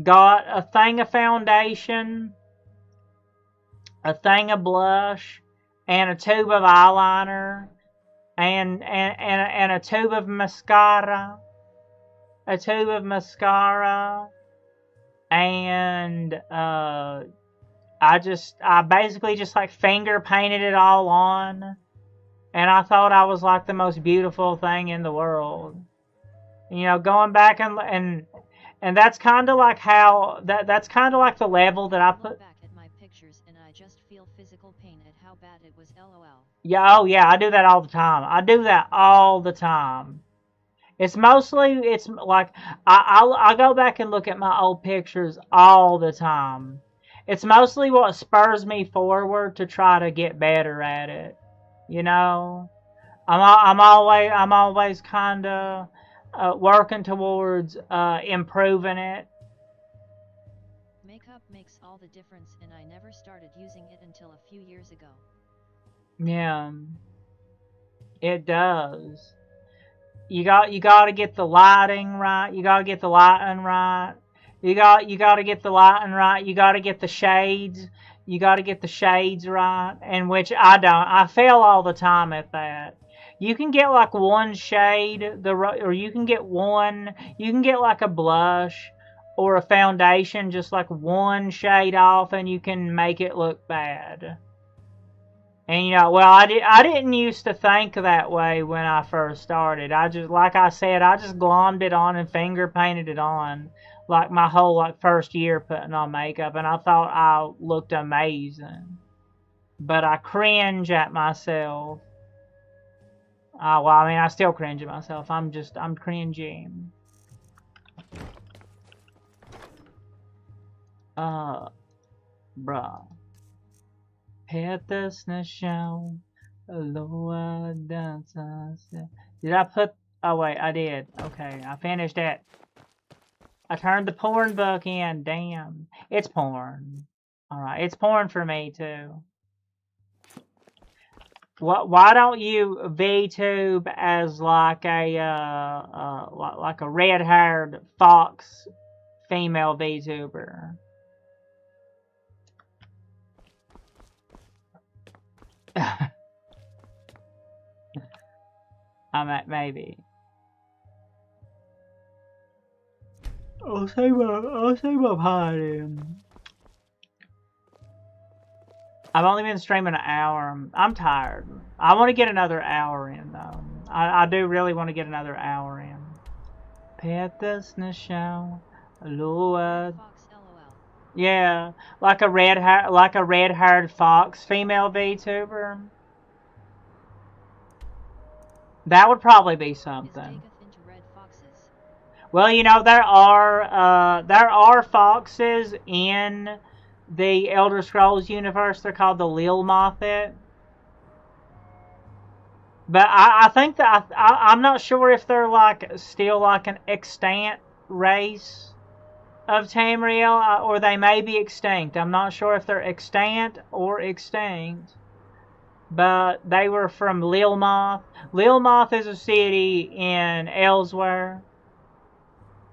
got a thing of foundation, a thing of blush, and a tube of eyeliner, and a tube of mascara, and I basically just like finger painted it all on, and I thought I was like the most beautiful thing in the world. You know, going back and that's kind of like how that's kind of like the level that I put. Back at my pictures and I just feel physical pain at how bad it was. LOL. Yeah, oh yeah, I do that all the time. I do that all the time. It's like I go back and look at my old pictures all the time. It's mostly what spurs me forward to try to get better at it. You know, I'm always kind of working towards improving it. Makeup makes all the difference, and I never started using it until a few years ago. Yeah, it does. You got to get the lighting right. You got to get the lighting right. You got to get the lighting right. You got to get the shades. You got to get the shades right, and which I don't. I fail all the time at that. You can get like one shade, or you can get like a blush or a foundation, just like one shade off, and you can make it look bad. And you know, well, I didn't used to think that way when I first started. I just, like I said, I just glommed it on and finger painted it on, like my whole like first year putting on makeup, and I thought I looked amazing. But I cringe at myself. Well, I mean, I still cringe at myself. I'm cringing. Bruh. Did I put... Oh, wait, I did. Okay, I finished it. I turned the porn book in. Damn. It's porn. Alright, it's porn for me, too. Why don't you VTube as like a red-haired fox female VTuber? Maybe. I'll say my party. I've only been streaming an hour. I'm tired. I want to get another hour in, though. I do really want to get another hour in. Petas show. Yeah, like a red-haired fox female VTuber. That would probably be something. Well, you know, there are foxes in the Elder Scrolls universe. They're called the Lil Mothit. But I think that I'm not sure if they're like still like an extant race of Tamriel, or they may be extinct. I'm not sure if they're extant or extinct. But they were from Lilmoth. Lilmoth is a city in Elsewhere.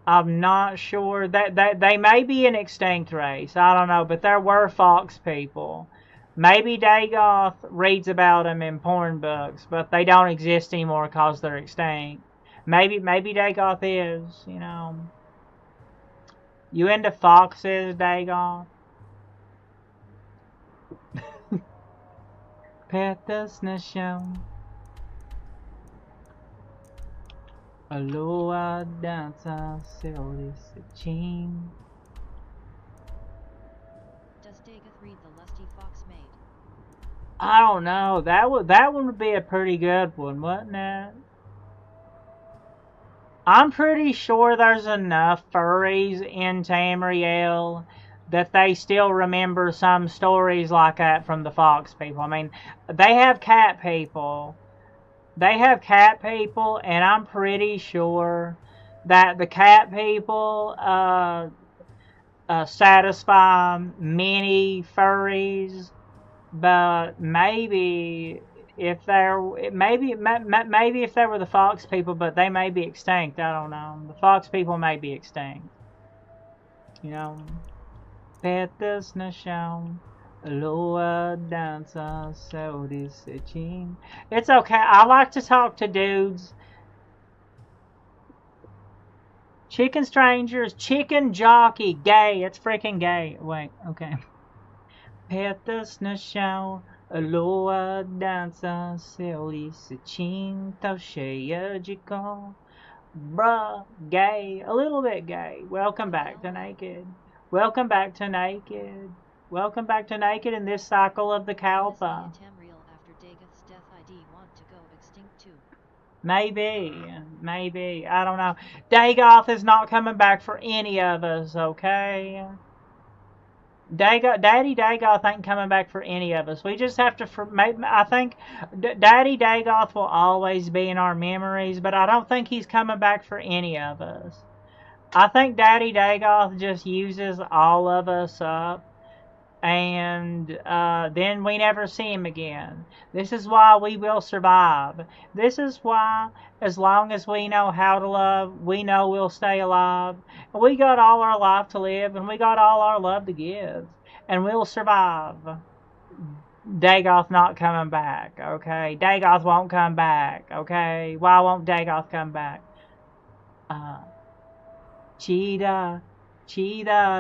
I'm not sure. They may be an extinct race. I don't know. But there were fox people. Maybe Dagoth reads about them in porn books, but they don't exist anymore because they're extinct. Maybe Dagoth is, you know. You into foxes, Dagoth? Petas na chão. A lua dança seu cetim. Does Dagoth read the lusty fox maid? I don't know. That one would be a pretty good one, wouldn't it? I'm pretty sure there's enough furries in Tamriel that they still remember some stories like that from the fox people. I mean, they have cat people. They have cat people, and I'm pretty sure that the cat people satisfy many furries. But maybe if maybe if they were the fox people, but they may be extinct. I don't know. The fox people may be extinct. You know. Petas na chão, lua dança seu cetim. It's okay. I like to talk to dudes. Chicken strangers, chicken jockey, gay. It's freaking gay. Wait, okay. Petas na chão, lua dança seu cetim, tão cheia de cor. Bruh, gay, a little bit gay. Welcome back to Naked. Welcome back to Naked. Welcome back to Naked in this cycle of the Kalpa. Tamriel after Dagoth's death ID want to go extinct too. Maybe. I don't know. Dagoth is not coming back for any of us, okay? Daddy Dagoth ain't coming back for any of us. We just have to... I think Daddy Dagoth will always be in our memories, but I don't think he's coming back for any of us. I think Daddy Dagoth just uses all of us up, and then we never see him again. This is why we will survive. This is why, as long as we know how to love, we know we'll stay alive. And we got all our life to live, and we got all our love to give, and we'll survive. Dagoth not coming back, okay? Dagoth won't come back, okay? Why won't Dagoth come back? Chida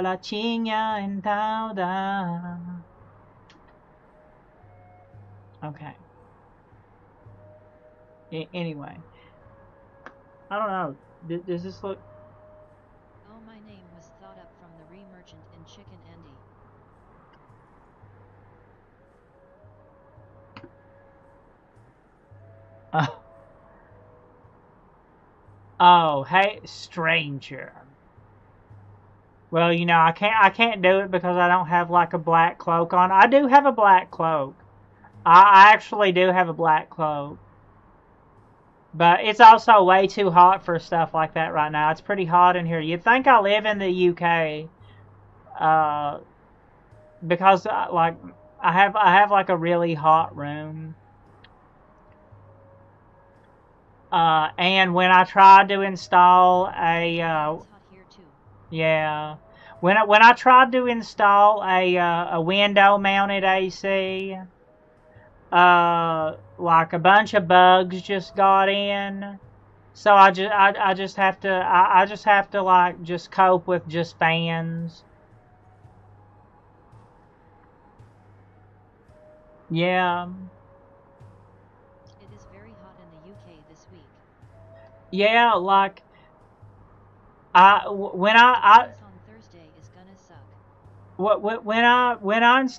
la chinha entauda. Okay. Anyway. I don't know. Does this look... Oh, my name was thought up from the re-merchant in Chicken Andy. Oh, hey, stranger. Well, you know, I can't do it because I don't have like a black cloak on. I do have a black cloak. I actually do have a black cloak. But it's also way too hot for stuff like that right now. It's pretty hot in here. You'd think I live in the UK, because like I have like a really hot room. And when I tried to install a yeah, when I tried to install a window mounted AC, like a bunch of bugs just got in. So I just have to like just cope with just fans. Yeah. It is very hot in the UK this week. Yeah, like when on Thursday is gonna suck.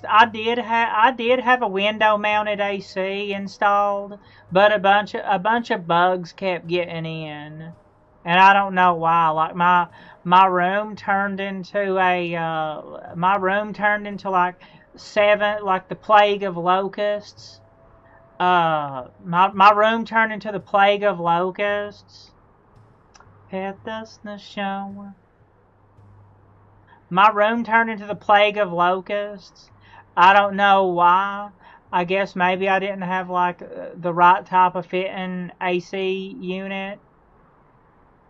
I did have a window mounted AC installed, but a bunch of bugs kept getting in, and I don't know why. Like my room turned into like the plague of locusts. My room turned into the plague of locusts. Hit this in the shower. My room turned into the plague of locusts. I don't know why. I guess maybe I didn't have like the right type of fitting AC unit.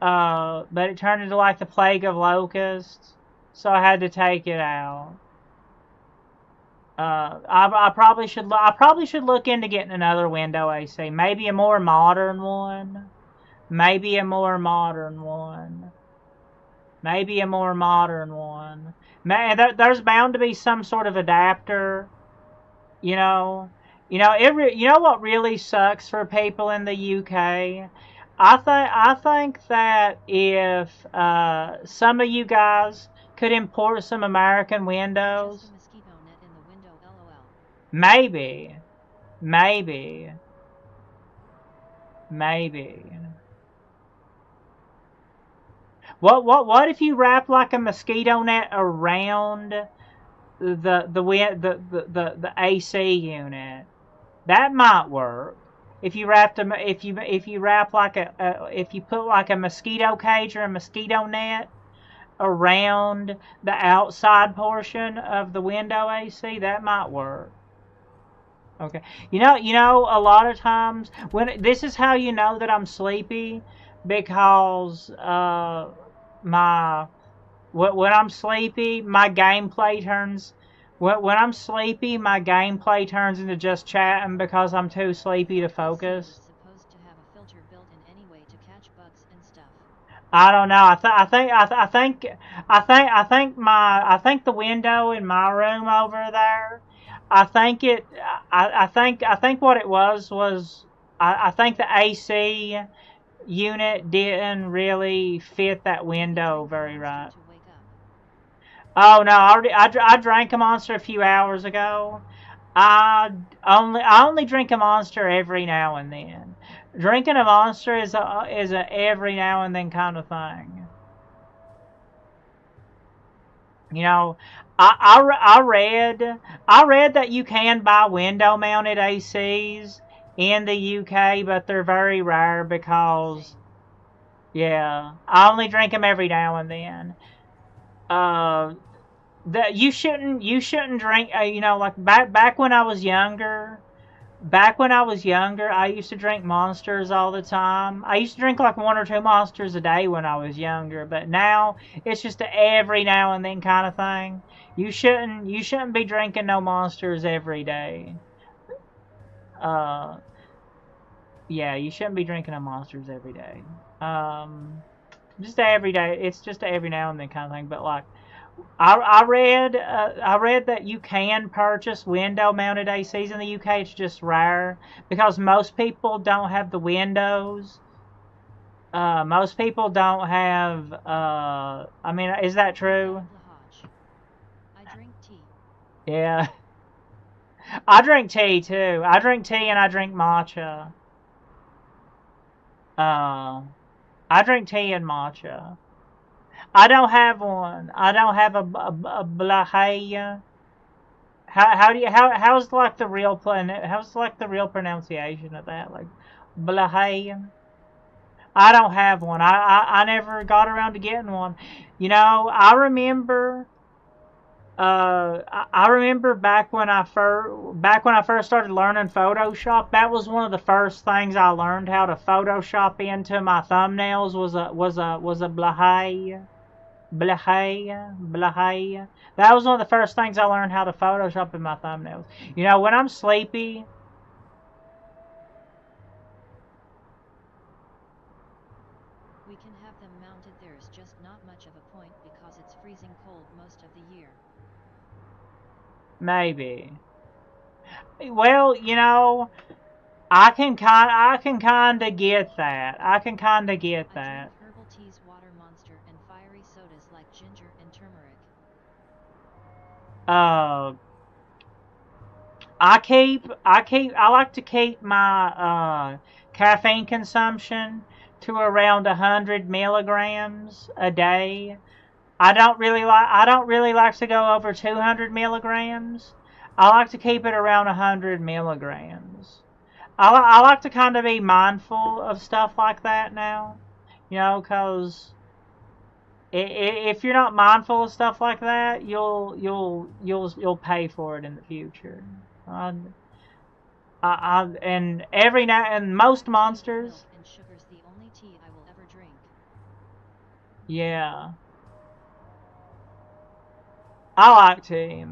But it turned into like the plague of locusts, so I had to take it out. I probably should look into getting another window AC. Maybe a more modern one. Maybe a more modern one. Maybe a more modern one. There's bound to be some sort of adapter. You know what really sucks for people in the UK? I think that if some of you guys could import some American windows. Maybe. What if you wrap like a mosquito net around the AC unit? That might work. If you wrap if you put like a mosquito cage or a mosquito net around the outside portion of the window AC, that might work. Okay. You know, a lot of times this is how you know that I'm sleepy, because when I'm sleepy, my gameplay turns into just chatting because I'm too sleepy to focus. Supposed to have a filter built in anyway to catch bugs and stuff. I don't know. I think the window in my room over there, I think what it was I think the AC unit didn't really fit that window very right. Oh no, I drank a Monster a few hours ago. I only drink a Monster every now and then. Drinking a Monster is a every now and then kind of thing. You know, I read that you can buy window mounted ACs in the UK, but they're very rare because, yeah, I only drink them every now and then. That you shouldn't drink. You know, like back when I was younger. I used to drink Monsters all the time. I used to drink like 1 or 2 Monsters a day when I was younger, but now it's just a every now and then kind of thing. You shouldn't be drinking no Monsters every day. Yeah, you shouldn't be drinking no Monsters every day. Just every day. It's just a every now and then kind of thing. But like, I read that you can purchase window-mounted ACs in the UK. It's just rare because most people don't have the windows. Most people don't have. I mean, is that true? I drink tea. Yeah. I drink tea too. I drink tea and I drink matcha. I drink tea and matcha. I don't have one. I don't have a blahaya. How's like the real pronunciation of that? Like blahaya. I don't have one. I never got around to getting one. You know, I remember back when I first started learning Photoshop, that was one of the first things I learned how to Photoshop into my thumbnails was a blahay. That was one of the first things I learned how to Photoshop in my thumbnails. You know, when I'm sleepy, we can have them mounted. There's just not much of a point because it's freezing cold most of the year. maybe. Well, you know, I can kind of get that. I can kind of get that. I drink herbal teas, water, Monster, and fiery sodas like ginger and turmeric. I like to keep my caffeine consumption to around 100 milligrams a day. I don't really like to go over 200 milligrams. I like to keep it around 100 milligrams. I like to kind of be mindful of stuff like that now, you know, because if you're not mindful of stuff like that, you'll pay for it in the future. And most monsters. And sugar's the only tea I will ever drink. Yeah. I like tea.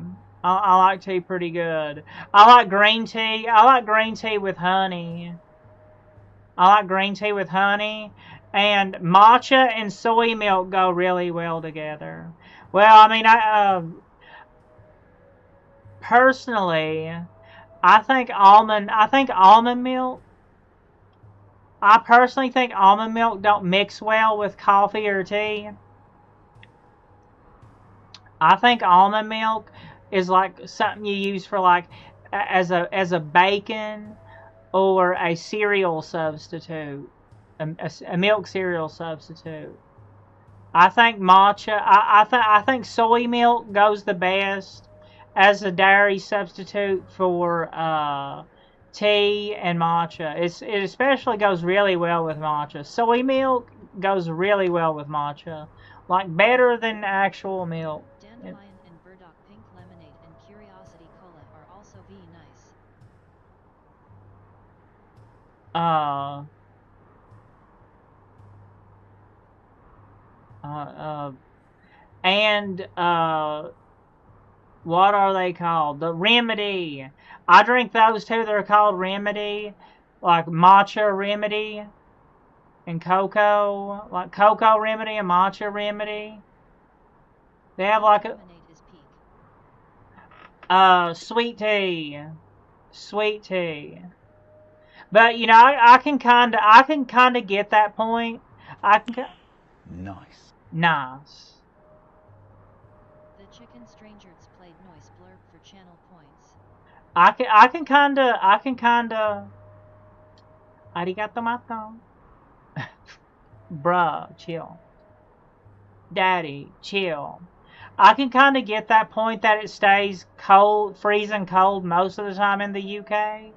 I like tea pretty good. I like green tea. I like green tea with honey. And matcha and soy milk go really well together. Well, I mean, personally, I personally think almond milk don't mix well with coffee or tea. I think almond milk is like something you use for like as a bacon or a cereal substitute, a milk cereal substitute. I think matcha. I think soy milk goes the best as a dairy substitute for tea and matcha. It especially goes really well with matcha. Soy milk goes really well with matcha, like better than actual milk. Dandelion and burdock pink lemonade and curiosity cola are also very nice. What are they called? The Remedy. I drink those too. They're called Remedy, like matcha Remedy and cocoa, like cocoa Remedy and matcha Remedy. They have like Lemonade is peak. sweet tea. But you know, I can kind of get that point. Nice. Nice. The chicken strangers played noise blurb for channel points. I can kind of. Arigato. Bruh, chill. Daddy, chill. I can kind of get that point that it stays cold, freezing cold most of the time in the UK.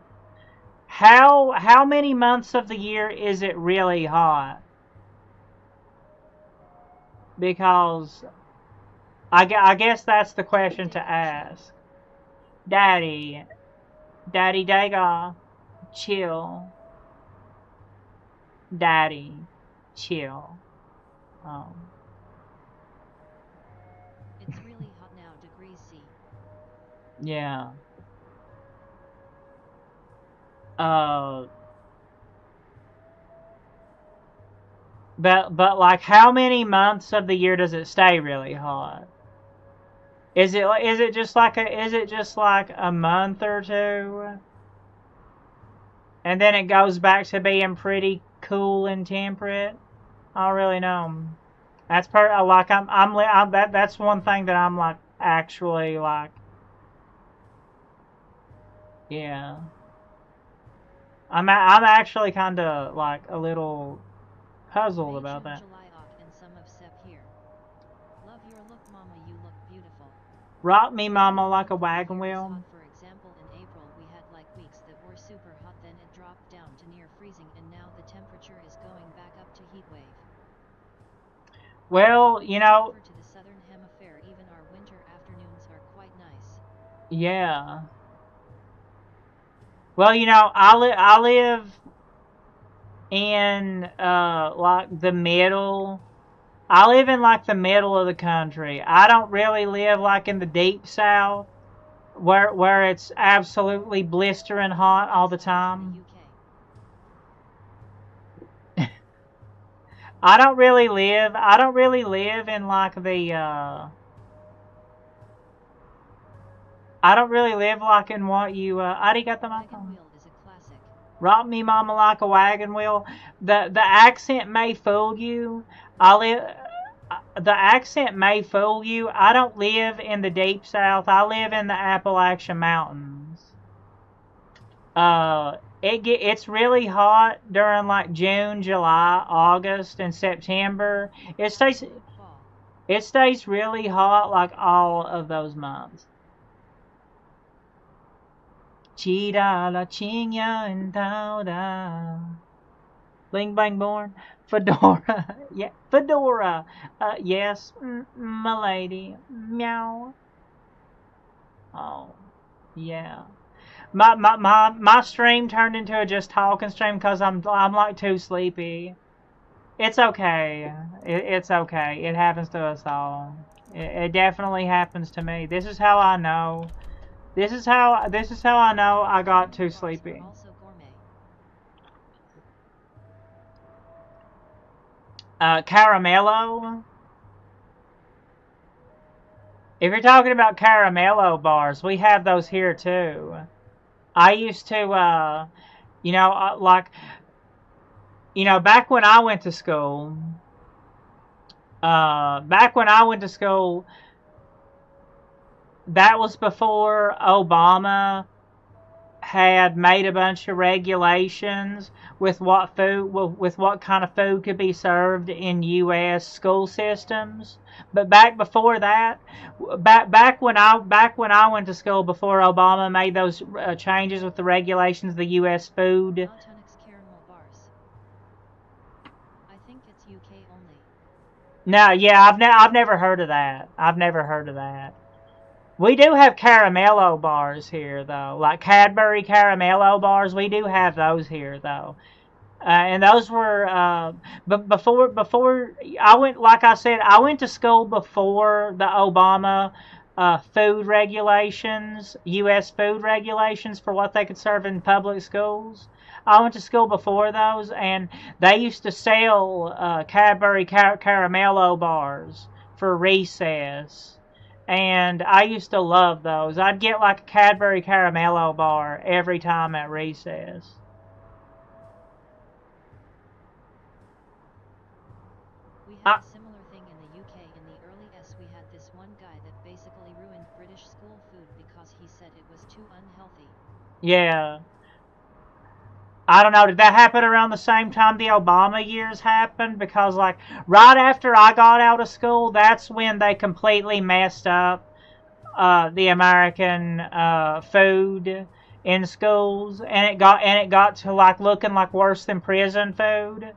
How many months of the year is it really hot? Because I guess that's the question to ask. Daddy Dagoth, chill. Daddy, chill. It's really hot now, degrees C. Yeah. But like, how many months of the year does it stay really hot? Is it just like a month or two, and then it goes back to being pretty cool and temperate? I don't really know. That's that's one thing that I'm like actually like. Yeah. I'm actually kind of like a little puzzled about that. July and some of Sep here. Love your look, mama. You look beautiful. Rock me, mama, like a wagon wheel. Hot, for example, in April we had like weeks that were super hot, then it dropped down to near freezing, and now the temperature is going back up to Well, you know. To the southern hemisphere, even our winter afternoons are quite nice. Yeah. Well, you know, I live in like the middle. I live in like the middle of the country. I don't really live like in the deep south where it's absolutely blistering hot all the time. I don't really live in like the I don't really live like in what you arigato. Rock me mama like a wagon wheel. The accent may fool you. The accent may fool you. I don't live in the deep south. I live in the Appalachian Mountains. It's really hot during like June, July, August, and September. It stays really hot like all of those months. Chida la chinya and tauda. Bling bang born. Fedora. Yeah, Fedora. Yes, my lady. Meow. Oh, yeah. My stream turned into a just talking stream because I'm like too sleepy. It's okay. It's okay. It happens to us all. It definitely happens to me. This is how I know. This is how I know I got too sleepy. Caramello. If you're talking about caramello bars, we have those here too. I used to, you know, like, you know, back when I went to school, that was before Obama had made a bunch of regulations with what kind of food could be served in U.S. school systems. But back before that, back when I went to school before Obama made those changes with the regulations of the U.S. food. I think it's UK only. No, yeah, I've never heard of that. I've never heard of that. We do have caramello bars here, though. Like Cadbury caramello bars, we do have those here, though. And those were, but before I went, like I said, I went to school before the Obama food regulations, U.S. food regulations for what they could serve in public schools. I went to school before those, and they used to sell Cadbury caramello bars for recess. And I used to love those. I'd get like a Cadbury caramello bar every time at recess. We had a similar thing in the UK. In the early S, we had this one guy that basically ruined British school food because he said it was too unhealthy. Yeah. I don't know, did that happen around the same time the Obama years happened? Because, like, right after I got out of school, that's when they completely messed up the American food in schools, and it got to like looking like worse than prison food.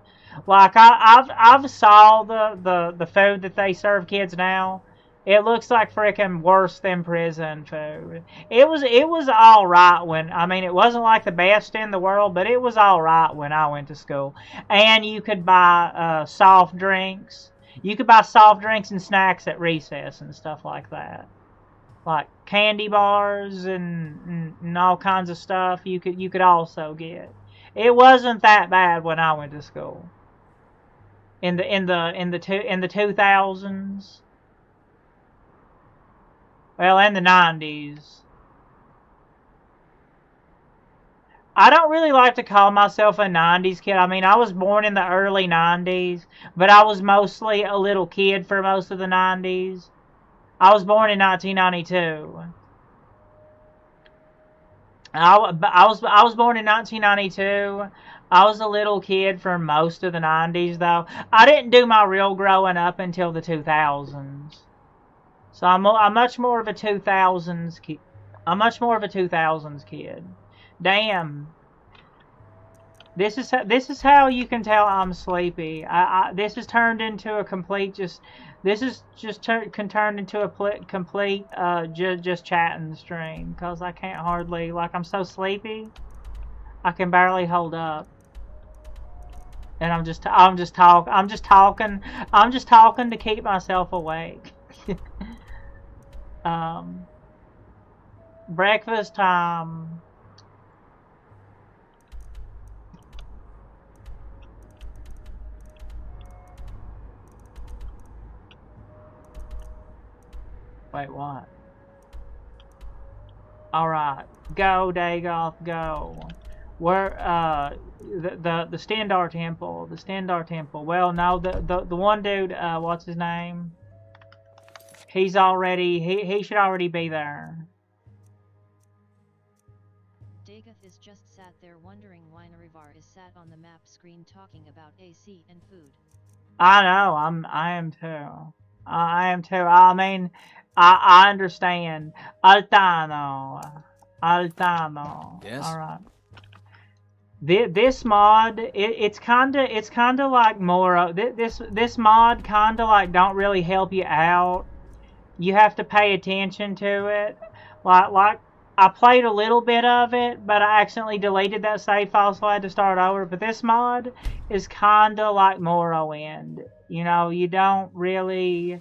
Like I've saw the food that they serve kids now. It looks like freaking worse than prison food. It was all right when, I mean, it wasn't like the best in the world, but it was all right when I went to school. And you could buy soft drinks. You could buy soft drinks and snacks at recess and stuff like that. Like candy bars and all kinds of stuff you could also get. It wasn't that bad when I went to school. In the 2000s. Well, in the 90s. I don't really like to call myself a 90s kid. I mean, I was born in the early 90s, but I was mostly a little kid for most of the 90s. I was born in 1992. I was born in 1992. I was a little kid for most of the 90s, though. I didn't do my real growing up until the 2000s. So I'm much more of a 2000s kid. I'm much more of a 2000s kid. Damn. This is how you can tell I'm sleepy. This has turned into a complete turned into a complete just chatting stream because I can't hardly, like, I'm so sleepy I can barely hold up, and I'm just talking to keep myself awake. Breakfast time. Wait, what? Alright. Go, Dagoth, go. Where, the Stendar Temple. The Stendar Temple. Well, no, the one dude, what's his name? He's already, he should already be there. Dagoth is just sat there wondering why Narivar is sat on the map screen talking about AC and food. I know, I am too. I am too. I mean, I understand. Altano. Yes. All right. This mod, it's kinda like more. This mod kinda like don't really help you out. You have to pay attention to it. Like I played a little bit of it, but I accidentally deleted that save file, so I had to start over. But this mod is kinda like Morrowind. You know, you don't really.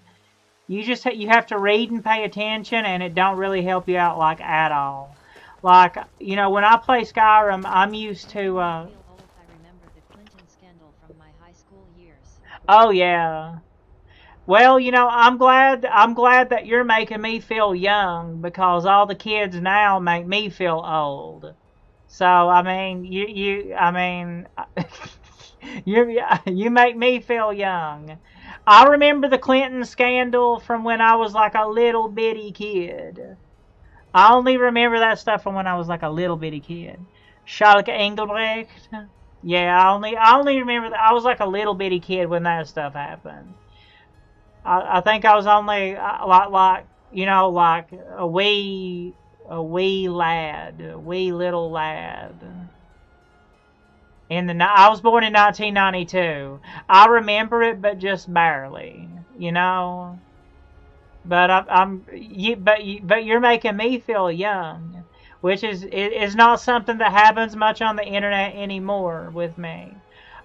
You have to read and pay attention, and it don't really help you out like at all. Like, you know, when I play Skyrim, I'm used to. I feel old. I remember the Clinton scandal from my high school years. Oh yeah. Well, you know, I'm glad that you're making me feel young, because all the kids now make me feel old. So I mean, you make me feel young. I remember the Clinton scandal from when I was like a little bitty kid. I only remember that stuff from when I was like a little bitty kid. Schalke Engelbrecht. Yeah, I only remember that I was like a little bitty kid when that stuff happened. I think I was only like you know, like a wee lad, a wee little lad. I was born in 1992. I remember it, but just barely, you know. But but you're making me feel young, which is not something that happens much on the internet anymore with me.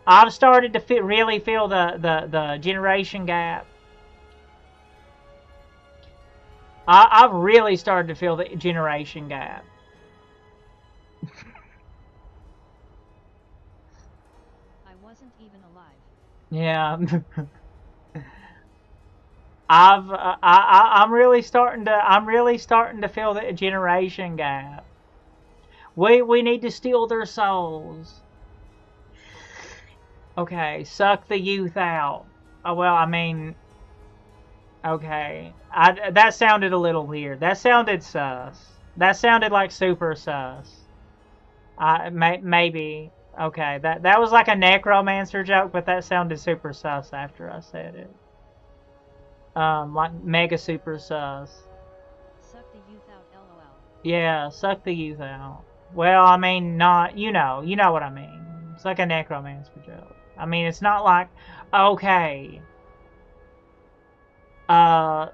I've started to really feel the generation gap. I've really started to feel the generation gap. Yeah. I'm really starting to feel the generation gap. We need to steal their souls. Okay, suck the youth out. Oh, well, I mean, okay. That sounded a little weird. That sounded sus. That sounded like super sus. Maybe. Okay, that was like a necromancer joke, but that sounded super sus after I said it. Like mega super sus. Suck the youth out, LOL. Yeah, suck the youth out. Well, I mean, not, you know what I mean. It's like a necromancer joke. I mean, it's not like, okay. The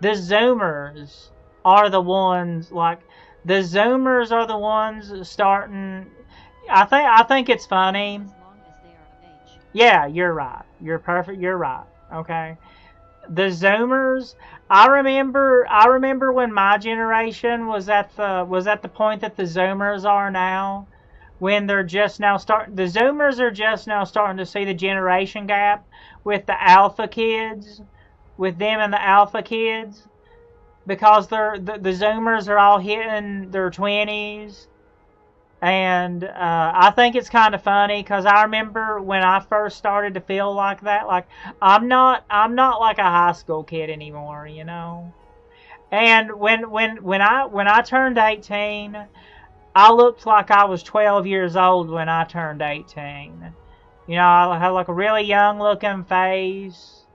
Zoomers are the ones, like, the Zoomers are the ones starting. I think it's funny. As long as they are of age. Yeah, you're right. You're perfect. You're right. Okay. The Zoomers. I remember when my generation was at the point that the Zoomers are now, when they're just now starting. The Zoomers are just now starting to see the generation gap with the Alpha kids, with them and the Alpha kids, because the Zoomers are all hitting their 20s. And I think it's kind of funny, because I remember when I first started to feel like that, like I'm not like a high school kid anymore, you know. And when I turned 18, I looked like I was 12 years old when I turned 18. You know, I had like a really young looking face,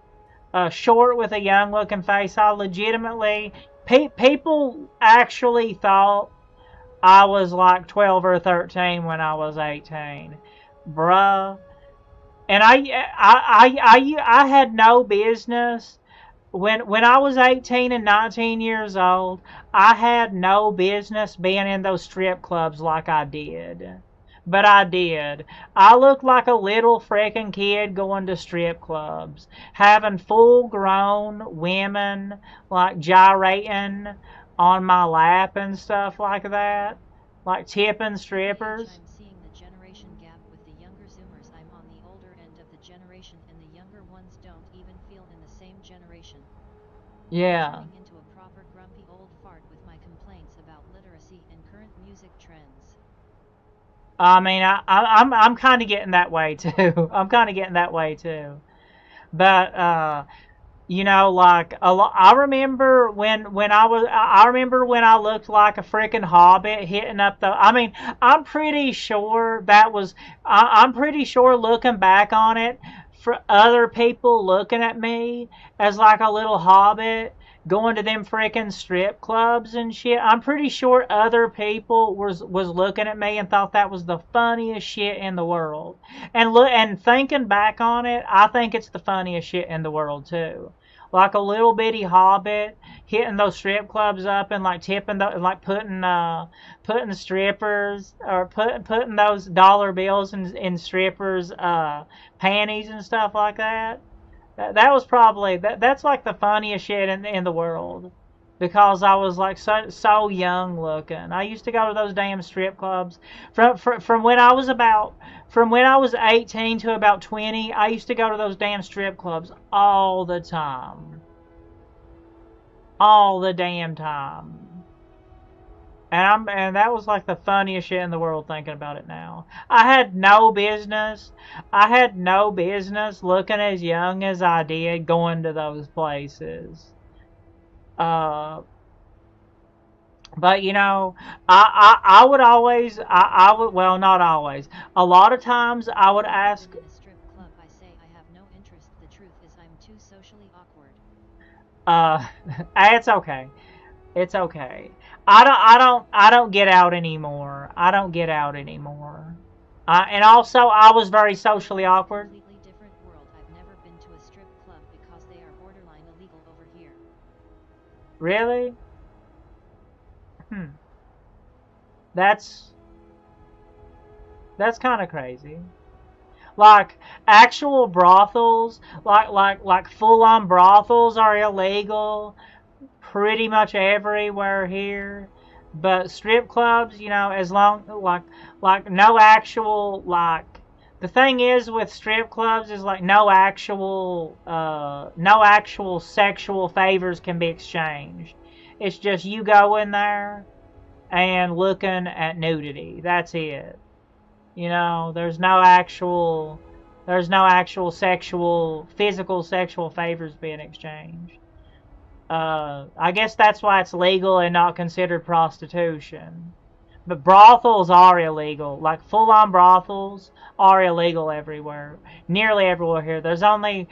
short with a young looking face. I legitimately, people actually thought I was like 12 or 13 when I was 18. Bruh. And I had no business. When I was 18 and 19 years old, I had no business being in those strip clubs like I did. But I did. I looked like a little freaking kid going to strip clubs, having full-grown women like gyrating on my lap and stuff like that, like tipping strippers. I'm seeing the generation gap with the younger Zoomers. I'm on the older end of the generation, and the younger ones don't even feel in the same generation. Yeah. Turning into a proper grumpy old fart with my complaints about literacy and current music trends. I mean, I'm kind of getting that way too. I'm kind of getting that way too. But you know, like I remember when I looked like a freaking hobbit hitting up the. I mean, I'm pretty sure that was. I'm pretty sure looking back on it, for other people looking at me as like a little hobbit going to them freaking strip clubs and shit. I'm pretty sure other people was looking at me and thought that was the funniest shit in the world. And thinking back on it, I think it's the funniest shit in the world too. Like a little bitty hobbit hitting those strip clubs up and like tipping like putting strippers or putting those dollar bills in strippers panties and stuff like that. That was probably that's like the funniest shit in the world, because I was like so young looking. I used to go to those damn strip clubs from when I was 18 to about 20. I used to go to those damn strip clubs all the time, all the damn time. And that was like the funniest shit in the world thinking about it now. I had no business looking as young as I did going to those places. But you know, I would always, I would, well, not always. A lot of times I would ask. In a strip club, I say I have no interest. The truth is I'm too socially awkward. It's okay. It's okay. I don't get out anymore. I don't get out anymore. And also, I was very socially awkward. Completely different world. I've never been to a strip club because they are borderline illegal over here. Really? That's kind of crazy. Like actual brothels, like full-on brothels are illegal pretty much everywhere here, but strip clubs, you know, as long like no actual, like, the thing is with strip clubs is like no actual sexual favors can be exchanged. It's just you go in there and looking at nudity. That's it. You know, there's no actual physical sexual favors being exchanged. I guess that's why it's legal and not considered prostitution. But brothels are illegal. Like full-on brothels are illegal everywhere. Nearly everywhere here. There's only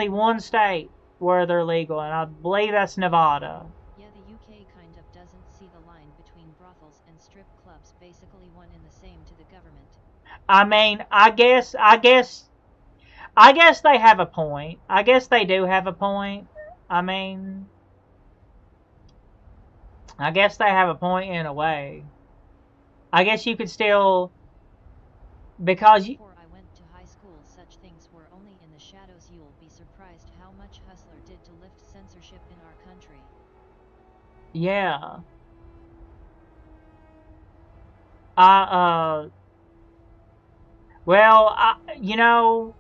one state where they're legal, and I believe that's Nevada. Yeah, the UK kind of doesn't see the line between brothels and strip clubs, basically one and the same to the government. I mean, I guess they have a point. I guess they do have a point. I mean, I guess they have a point in a way. I guess you could still, because you... Before I went to high school, such things were only in the shadows. You'll be surprised how much Hustler did to lift censorship in our country. Yeah. Well, you know,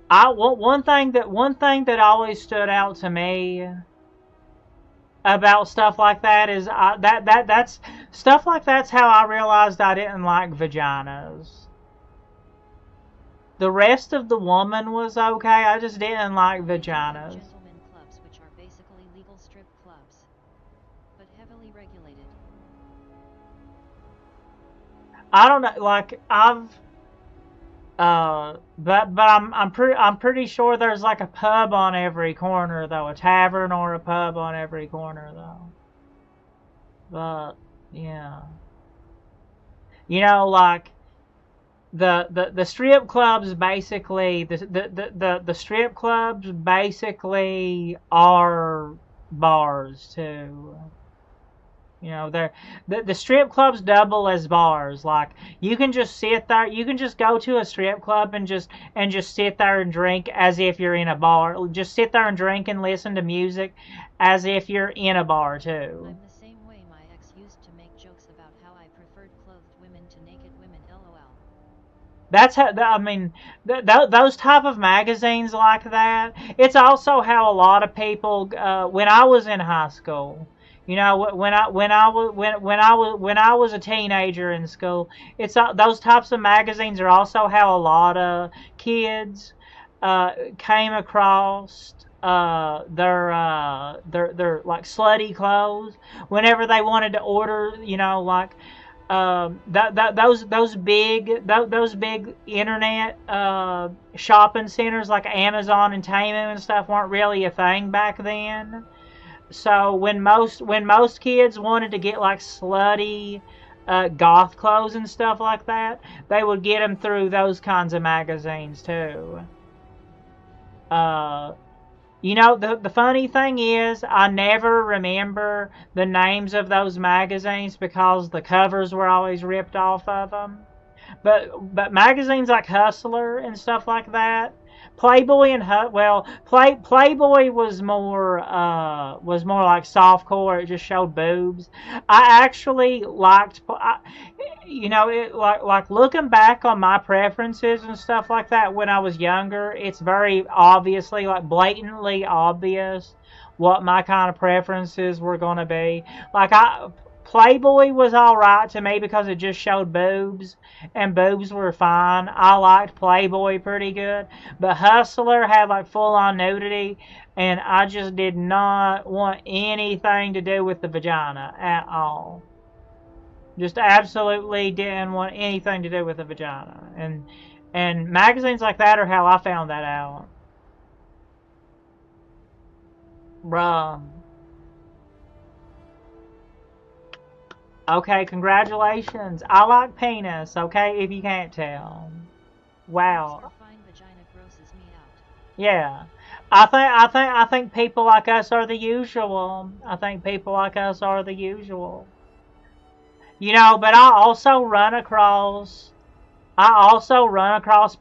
one thing that always stood out to me about stuff like that is that's stuff like that's how I realized I didn't like vaginas. The rest of the woman was okay. I just didn't like vaginas. Gentlemen clubs, which are basically legal strip clubs, but heavily regulated. I don't know, like but I'm pretty sure there's like a pub on every corner though, a tavern or a pub on every corner though. But yeah, you know, like the strip clubs basically the strip clubs basically are bars too. You know, the strip clubs double as bars. Like you can just sit there, you can just go to a strip club and just sit there and drink as if you're in a bar. Just sit there and drink and listen to music as if you're in a bar too. I'm the same way. My ex used to make jokes about how I preferred clothed women to naked women, lol. That's how, I mean, those type of magazines like that. It's also how a lot of people, when I was in high school, you know, when I was a teenager in school, it's those types of magazines are also how a lot of kids came across their like slutty clothes whenever they wanted to order, you know, like those big internet shopping centers like Amazon and Temu and stuff weren't really a thing back then. So when most kids wanted to get like slutty goth clothes and stuff like that, they would get them through those kinds of magazines too. You know, the funny thing is, I never remember the names of those magazines because the covers were always ripped off of them. But magazines like Hustler and stuff like that, Playboy and Playboy was more like softcore. It just showed boobs. I actually liked, you know, it like looking back on my preferences and stuff like that when I was younger. It's very obviously like blatantly obvious what my kind of preferences were gonna be. Like Playboy was alright to me because it just showed boobs, and boobs were fine. I liked Playboy pretty good, but Hustler had like full-on nudity, and I just did not want anything to do with the vagina at all. Just absolutely didn't want anything to do with the vagina. And magazines like that are how I found that out. Bruh. Okay, congratulations. I like penis, okay, if you can't tell. Wow. Fine vagina grosses me out. Yeah. I think people like us are the usual. I think people like us are the usual. You know, but I also run across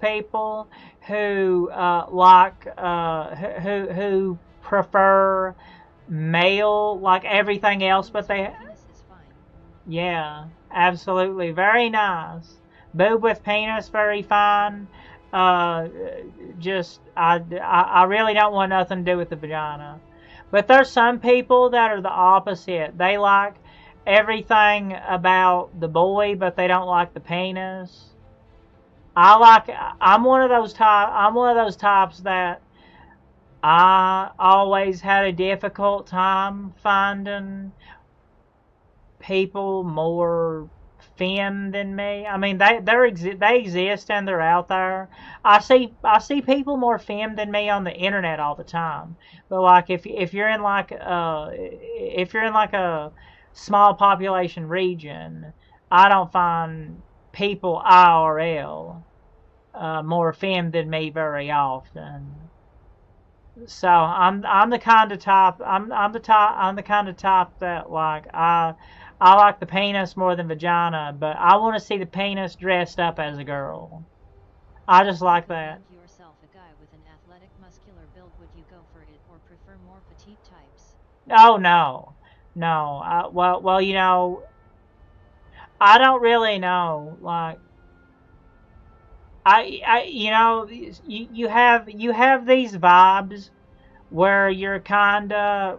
people who who prefer male like everything else, but they yeah, absolutely. Very nice. Boob with penis, very fine. Just, I really don't want nothing to do with the vagina. But there's some people that are the opposite. They like everything about the boy, but they don't like the penis. I'm one of those types that I always had a difficult time finding people more femme than me. I mean, they exist and they're out there. I see people more femme than me on the internet all the time. But like if you're in like a small population region, I don't find people IRL more femme than me very often. So I'm the kind of type that like I like the penis more than vagina, but I want to see the penis dressed up as a girl. I just like that. Yourself a guy with an athletic, muscular build, would you go for it or prefer more petite types? Oh no, well, you know, I don't really know. Like, you know, you have these vibes where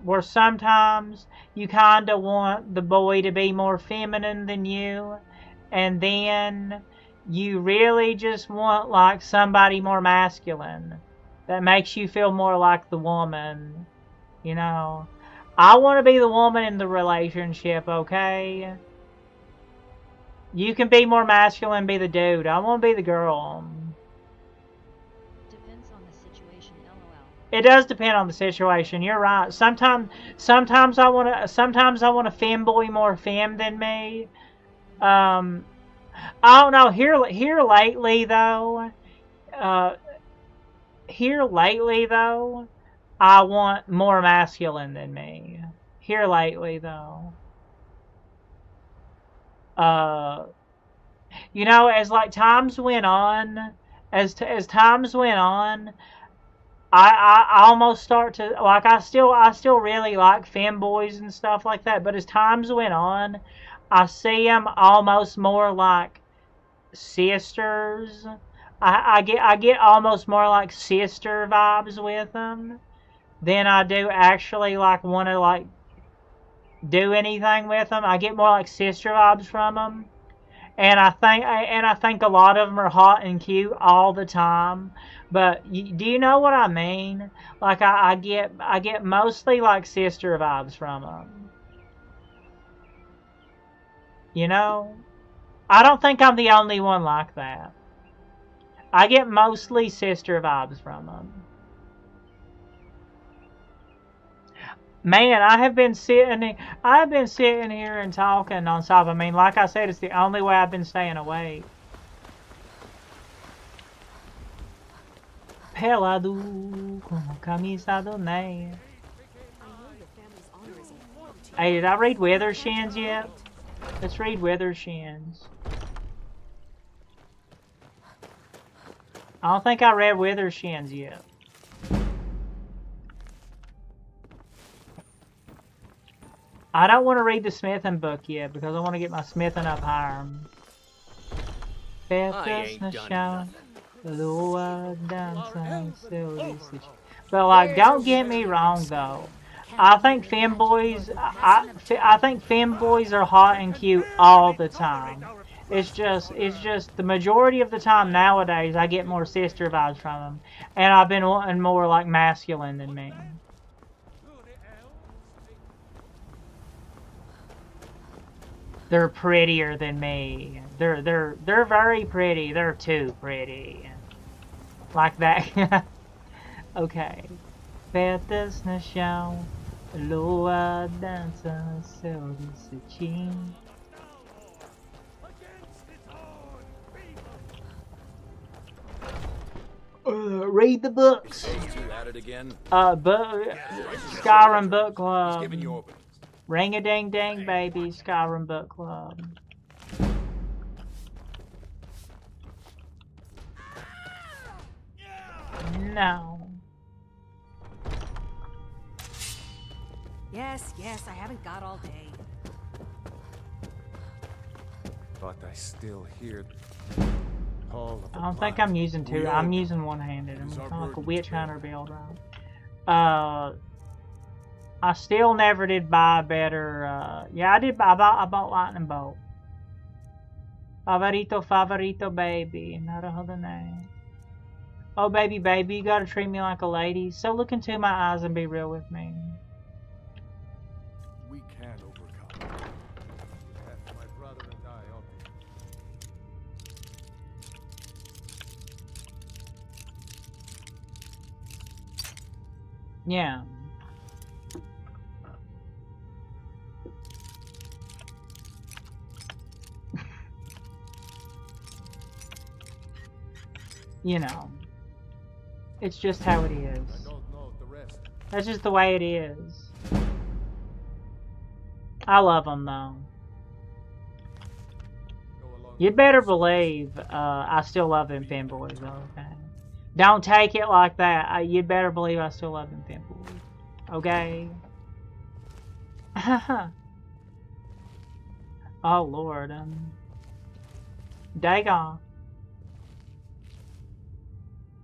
where sometimes you kinda want the boy to be more feminine than you, and then you really just want like somebody more masculine that makes you feel more like the woman, you know. I want to be the woman in the relationship, okay? You can be more masculine, be the dude. I want to be the girl. Depends on the situation, lol. It does depend on the situation. You're right. Sometimes I want a femboy more femme than me. I don't know. Here lately though, I want more masculine than me. Here lately though. You know, as like times went on, as times went on, I almost start to like I still really like femboys and stuff like that. But as times went on, I see them almost more like sisters. I get almost more like sister vibes with them than I do actually like want to like do anything with them. I get more like sister vibes from them. And I think a lot of them are hot and cute all the time. But do you know what I mean? Like I get mostly like sister vibes from them. You know? I don't think I'm the only one like that. I get mostly sister vibes from them. Man, I've been sitting here and talking nonstop. I mean, like I said, it's the only way I've been staying awake. Pelado como camisa do Ney. Hey, did I read Withershins yet? Let's read Withershins. I don't think I read Withershins yet. I don't want to read the smithing book yet because I want to get my smithing up higher. But like, don't get me wrong though. I think femboys are hot and cute all the time. It's just the majority of the time nowadays I get more sister vibes from them, and I've been wanting more like masculine than me. They're prettier than me. They're very pretty. They're too pretty. Like that. Okay. Fetas no chão, lua dança seu cetim. Read the books. Skyrim book club. Ring a ding ding, baby. Skyrim book club. No. Yes, I haven't got all day. But I still hear I don't think I'm using two. I'm using one-handed. I'm kind of like a witch hunter build, right? I still never did buy a better. Yeah, I did. I bought lightning bolt. Favorito, baby. Not a other name. Oh, baby, you gotta treat me like a lady. So look into my eyes and be real with me. we can't overcome. That's my brother and I, Yeah. You know, it's just how it is. I don't know the rest. That's just the way it is. I love them though. You better believe I still love them Femboys though, okay? Don't take it like that. You better believe I still love them Femboys. Okay? Oh Lord. Dagoth.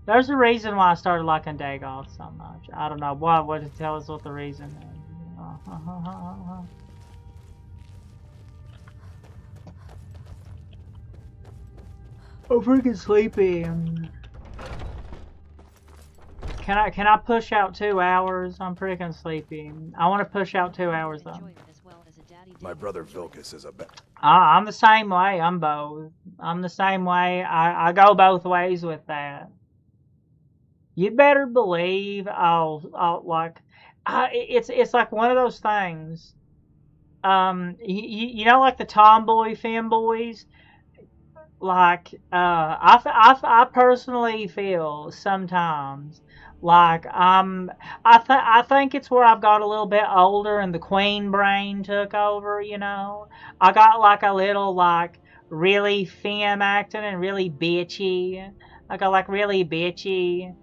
There's a reason why I started liking Dagoth so much. I don't know why. What to tell us what the reason is. I'm freaking sleepy. Can I push out 2 hours? I'm freaking sleepy. I want to push out 2 hours though. My brother Vilcus is a I'm the same way. I'm both. I'm the same way. I go both ways with that. You better believe I'll like, it's like one of those things. You know, like the tomboy femboys. Like, I personally feel sometimes like I think it's where I've got a little bit older and the queen brain took over. You know, I got like a little like really femme acting and really bitchy. I got like really bitchy.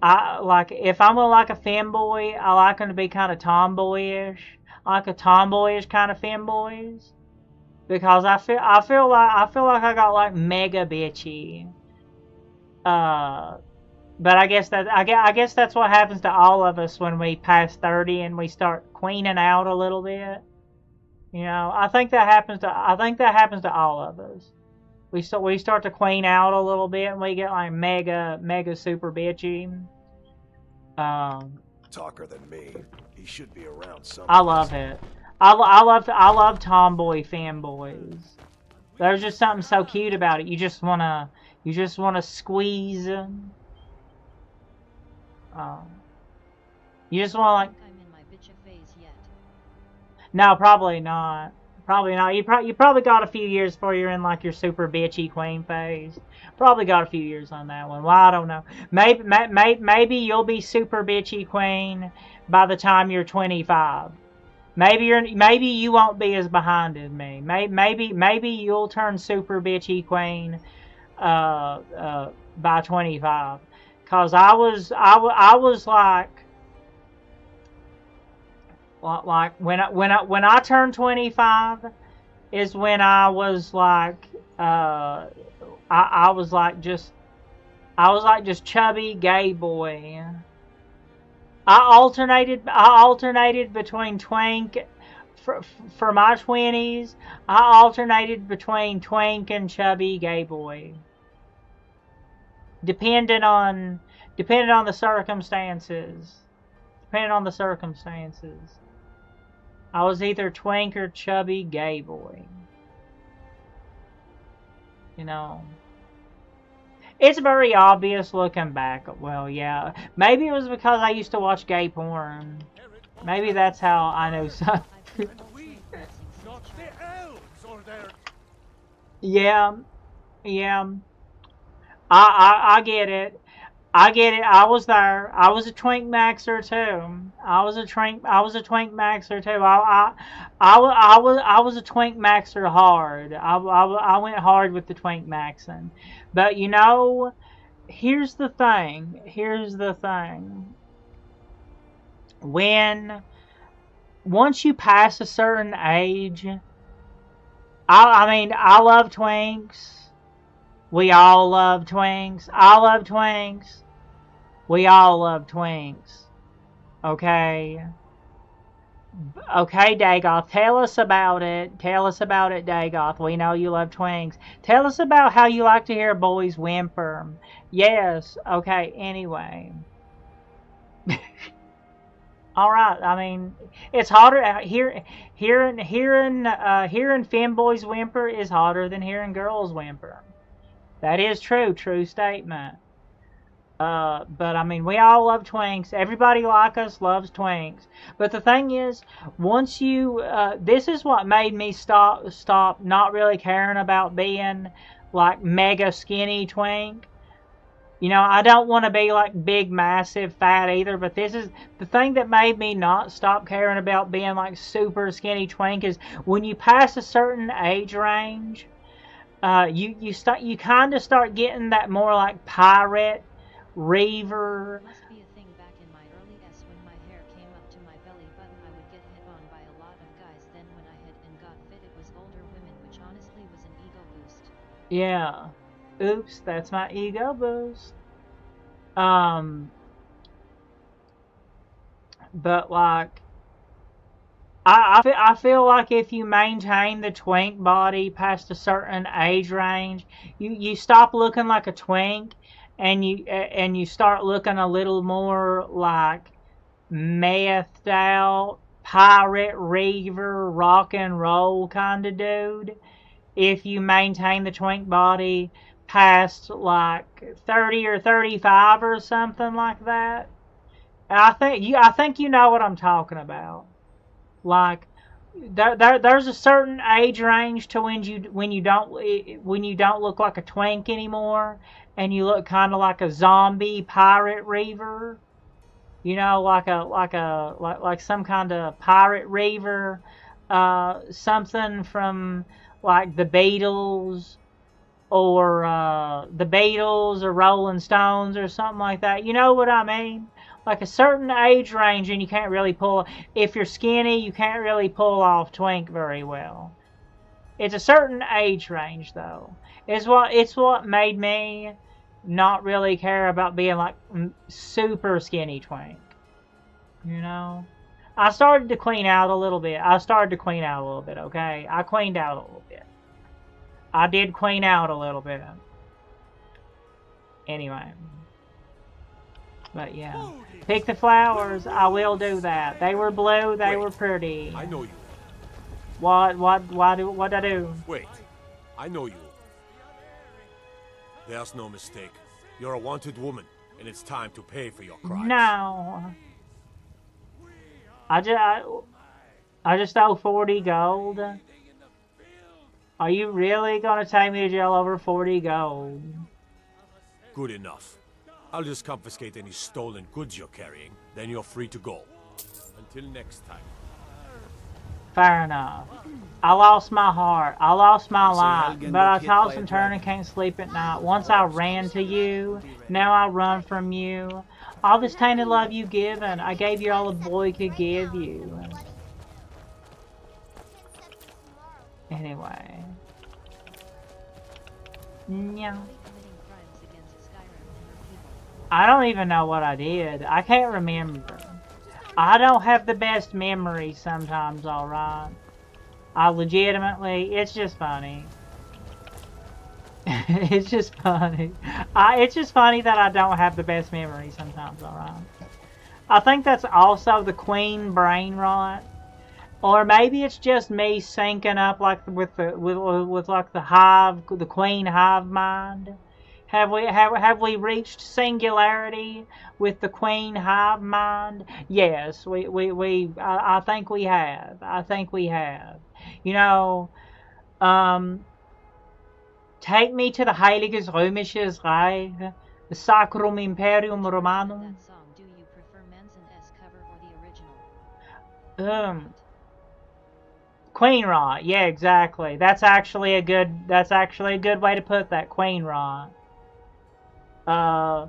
I like if I'm gonna like a femboy, I like them to be kind of tomboyish. I like a tomboyish kind of femboys because I feel like I got like mega bitchy. But I guess that's what happens to all of us when we pass 30 and we start queening out a little bit. You know, I think that happens to all of us. We start to queen out a little bit and we get like mega super bitchy. Talker than me. He should be around somewhere. I love it. I love tomboy fanboys. There's just something so cute about it. You just wanna squeeze. You just wanna like. I'm in my bitcha phase yet. No, probably not. Probably not. You probably got a few years before you're in like your super bitchy queen phase. Probably got a few years on that one. Well, I don't know. Maybe you'll be super bitchy queen by the time you're 25. Maybe you won't be as behind as me. Maybe you'll turn super bitchy queen by 25. Cause I was like when I turned 25 is when I was like I was like just chubby gay boy. I alternated between twink for my 20s. I alternated between twink and chubby gay boy. Depending on the circumstances. I was either twink or chubby gay boy. You know. It's very obvious looking back. Well, yeah. Maybe it was because I used to watch gay porn. Maybe that's how I know something. Yeah. I get it. I was there. I was a twink maxer too. I was a twink maxer too. I was a twink maxer hard. I went hard with the twink maxing. But you know, here's the thing. Once you pass a certain age, I love twinks. We all love twinks. I love twinks. We all love twinks. Okay? Okay, Dagoth. Tell us about it. Dagoth. We know you love twinks. Tell us about how you like to hear boys whimper. Yes. Okay, anyway. Alright, I mean, it's harder. Hearing femboys whimper is harder than hearing girls whimper. That is true. True statement. But I mean, we all love twinks. Everybody like us loves twinks. But the thing is, once you, this is what made me stop not really caring about being like mega skinny twink. You know, I don't want to be like big, massive, fat either. But this is the thing that made me not stop caring about being like super skinny twink is when you pass a certain age range, you kind of start getting that more like pirate. Reaver. Must be a thing back in my early S when my hair came up to my belly button. I would get hit on by a lot of guys. Then when I hit and got fit, it was older women, which honestly was an ego boost. Yeah. Oops, that's my ego boost. But like, I feel like if you maintain the twink body past a certain age range, you stop looking like a twink. And you start looking a little more like methed out pirate reaver rock and roll kind of dude if you maintain the twink body past like 30 or 35 or something like that. I think you know what I'm talking about. Like there's a certain age range to when you don't look like a twink anymore, and you look kind of like a zombie pirate reaver. You know, like some kind of pirate reaver, something from like the Beatles or Rolling Stones or something like that. You know what I mean? Like a certain age range, and you can't really pull. If you're skinny, you can't really pull off twink very well. It's a certain age range, though. It's what made me not really care about being like super skinny twink. You know, I started to clean out a little bit. Okay, I cleaned out a little bit. I did clean out a little bit. Anyway. But yeah. Pick the flowers. I will do that. They were blue. They were pretty. I know you. What'd I do? Wait. I know you. There's no mistake. You're a wanted woman, and it's time to pay for your crimes. No. I just owe 40 gold. Are you really gonna take me to jail over 40 gold? Good enough. I'll just confiscate any stolen goods you're carrying, then you're free to go. Until next time. Fair enough. I lost my heart. I lost my life. But I toss and turn and can't sleep at night. Once I ran to you, now I run from you. All this tainted love you given, I gave you all a boy could give you. Anyway. Yeah. I don't even know what I did. I can't remember. I don't have the best memory sometimes, alright? I legitimately, it's just funny. It's just funny. It's just funny that I don't have the best memory sometimes, alright? I think that's also the queen brain rot. Or maybe it's just me syncing up like with like the queen hive mind. Have we reached singularity with the queen hive mind? Yes, I think we have. I think we have. You know, take me to the Heiliges Römisches Reich, the Sacrum Imperium Romanum. That song, do you prefer Manson S cover or the original? Queen rot. Yeah, exactly. That's actually a good way to put that. Queen rot. I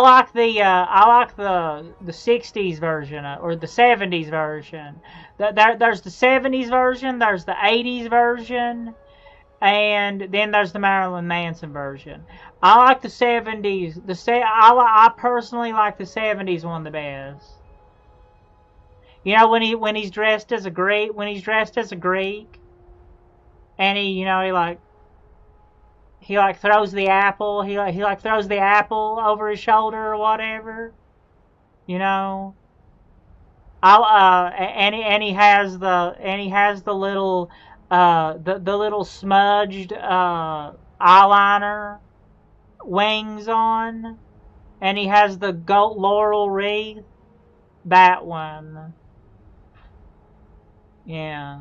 like the 60s version or the 70s version. There's the 70s version, there's the 80s version, and then there's the Marilyn Manson version. I like the 70s. I personally like the 70s one the best. You know, when he's dressed as a Greek, and he throws the apple. He throws the apple over his shoulder or whatever. You know. And he has the little the little smudged eyeliner wings on, and he has the gold laurel wreath. That one. Yeah.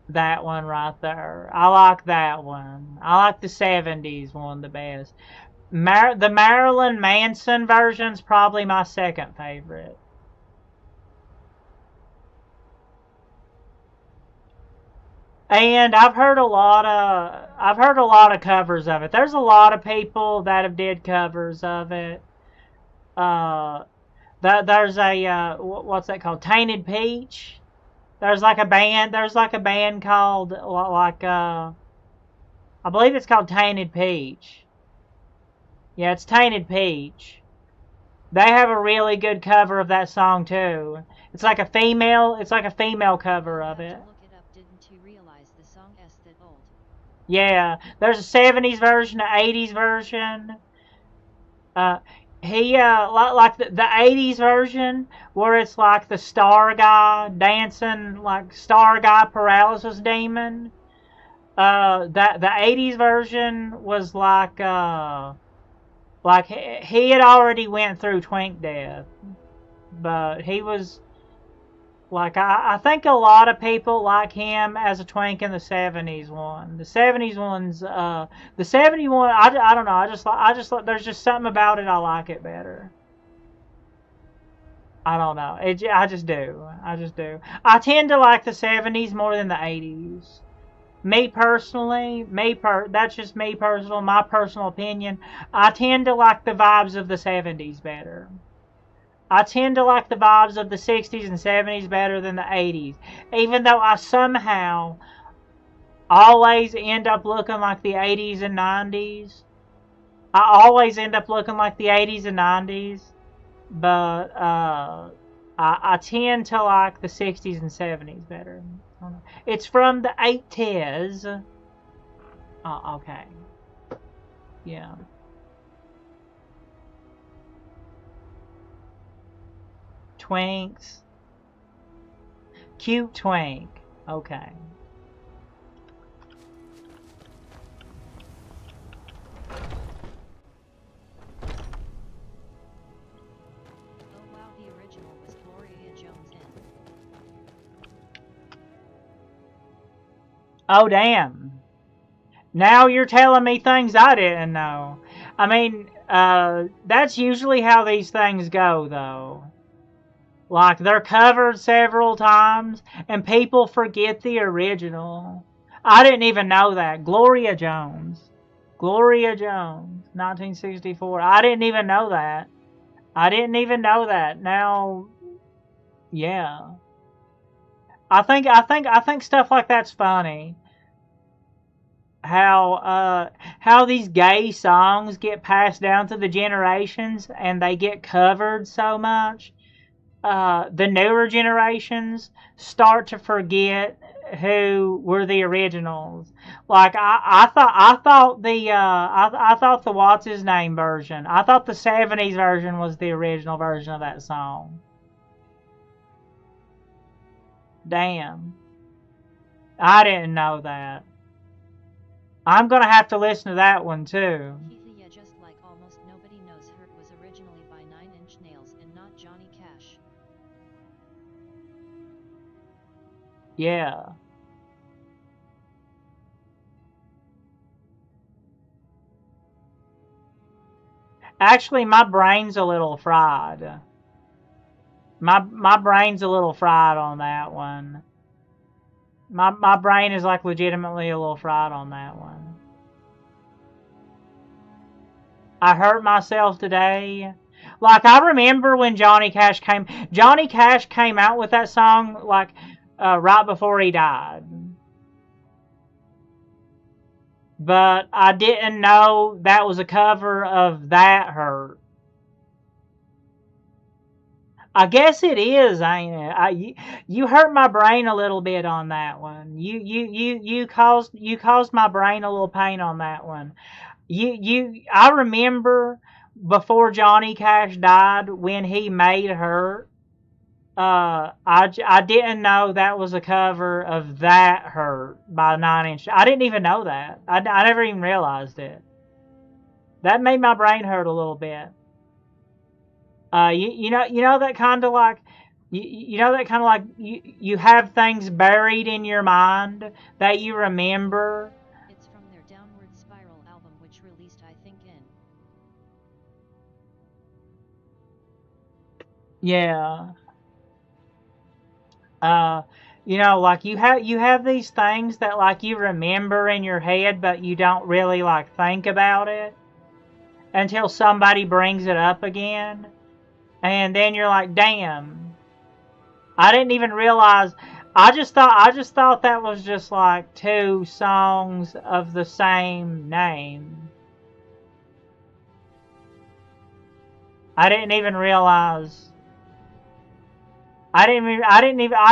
That one right there. I like that one. I like the 70s one the best. The Marilyn Manson version's probably my second favorite. And I've heard a lot of covers of it. There's a lot of people that have did covers of it. There's a what's that called? Tainted Peach. There's like a band called I believe it's called Tainted Peach. Yeah, it's Tainted Peach. They have a really good cover of that song too. It's like a female cover of it. Yeah, there's a 70s version, an 80s version. he like the 80s version where it's like the star guy dancing, like star guy paralysis demon. That the 80s version was like he had already went through twink death, but he was like, I think a lot of people like him as a twink in the 70s one. The 70s one's the 71. I don't know. I just like there's just something about it. I like it better. I don't know. I just do. I tend to like the 70s more than the 80s. Me personally, that's just me personal. My personal opinion. I tend to like the vibes of the 70s better. I tend to like the vibes of the 60s and 70s better than the 80s. Even though I somehow always end up looking like the 80s and 90s. I always end up looking like the 80s and 90s. But I tend to like the 60s and 70s better. It's from the 80s. Oh, okay. Yeah. Twinks. Cute twink. Okay. Oh wow, the original was Gloria Jones in. Oh damn. Now you're telling me things I didn't know. I mean, that's usually how these things go though. Like, they're covered several times, and people forget the original. I didn't even know that. Gloria Jones. 1964. I didn't even know that. Now, yeah. I think stuff like that's funny. How these gay songs get passed down to the generations, and they get covered so much. The newer generations start to forget who were the originals. Like I thought the what's his name version. I thought the 70s version was the original version of that song. Damn. I didn't know that. I'm gonna have to listen to that one too. Yeah, just like almost nobody knows Hurt was originally by 9 Inch Nails and not Johnny Cash. Yeah. Actually, my brain's a little fried. My brain's a little fried on that one. My brain is like legitimately a little fried on that one. I hurt myself today. Like, I remember when Johnny Cash came out with that song like right before he died. But I didn't know that was a cover of That Hurt. I guess it is, ain't it? You hurt my brain a little bit on that one. You caused my brain a little pain on that one. I remember before Johnny Cash died when he made Hurt. I didn't know that was a cover of That Hurt by 9 Inch. I didn't even know that. I never even realized it. That made my brain hurt a little bit. You know that kind of like you have things buried in your mind that you remember. It's from their Downward Spiral album, which released I think in. Yeah. Like you have these things that like you remember in your head, but you don't really like think about it until somebody brings it up again. And then you're like, damn, I didn't even realize. I just thought that was just like 2 songs of the same name. I didn't even realize. I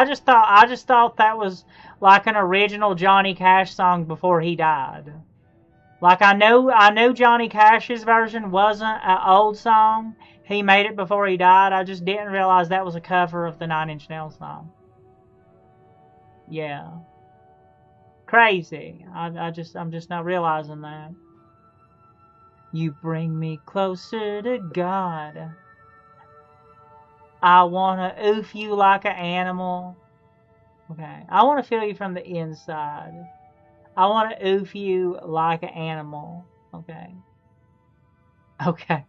just thought that was like an original Johnny Cash song before he died. Like, I know Johnny Cash's version wasn't an old song. He made it before he died. I just didn't realize that was a cover of the 9 Inch Nails song. Yeah. Crazy. I'm just not realizing that. You bring me closer to God. I wanna oof you like an animal. Okay. I wanna feel you from the inside. I wanna oof you like an animal. Okay. Okay.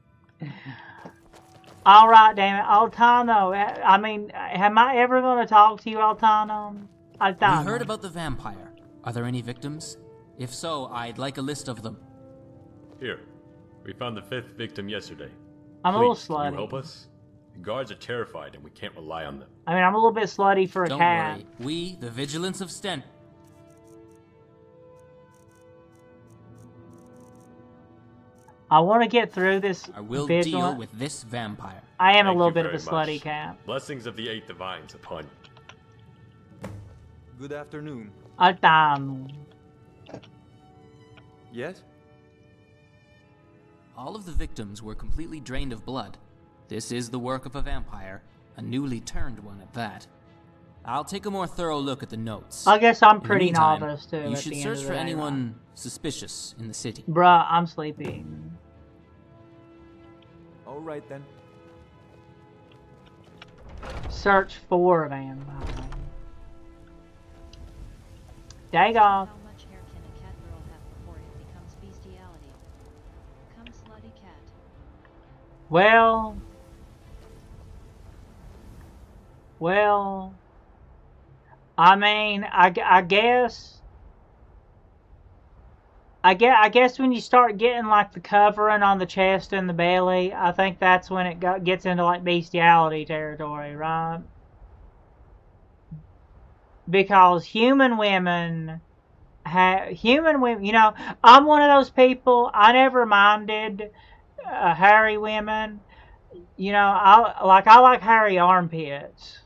Alright, damn it. Altano. I mean, am I ever gonna talk to you, Altano? Altano. We heard about the vampire. Are there any victims? If so, I'd like a list of them. Here. We found the 5th victim yesterday. I'm a little slutty. Can you help us? The guards are terrified and we can't rely on them. I mean, I'm a little bit slutty for a Don't cat. worry. We, the Vigilance of Sten. I want to get through this. I will vigilant. deal with this vampire. I am Thank a little you bit of a very much. slutty cat. Blessings of the 8 divines upon you. Good afternoon. Altano. Yes? All of the victims were completely drained of blood. This is the work of a vampire, a newly turned one at that. I'll take a more thorough look at the notes. I guess I'm In the pretty meantime, novice too. You at should the end search of the for day, anyone suspicious in the city. Bruh, I'm sleepy. All right then. Search for a vampire. Dagoth. How much hair can a cat girl have before it becomes bestiality? Come slutty cat. Well, I mean, I guess when you start getting like the covering on the chest and the belly, I think that's when it gets into like bestiality territory, right? Because human women, you know, I'm one of those people. I never minded hairy women. You know, I like hairy armpits.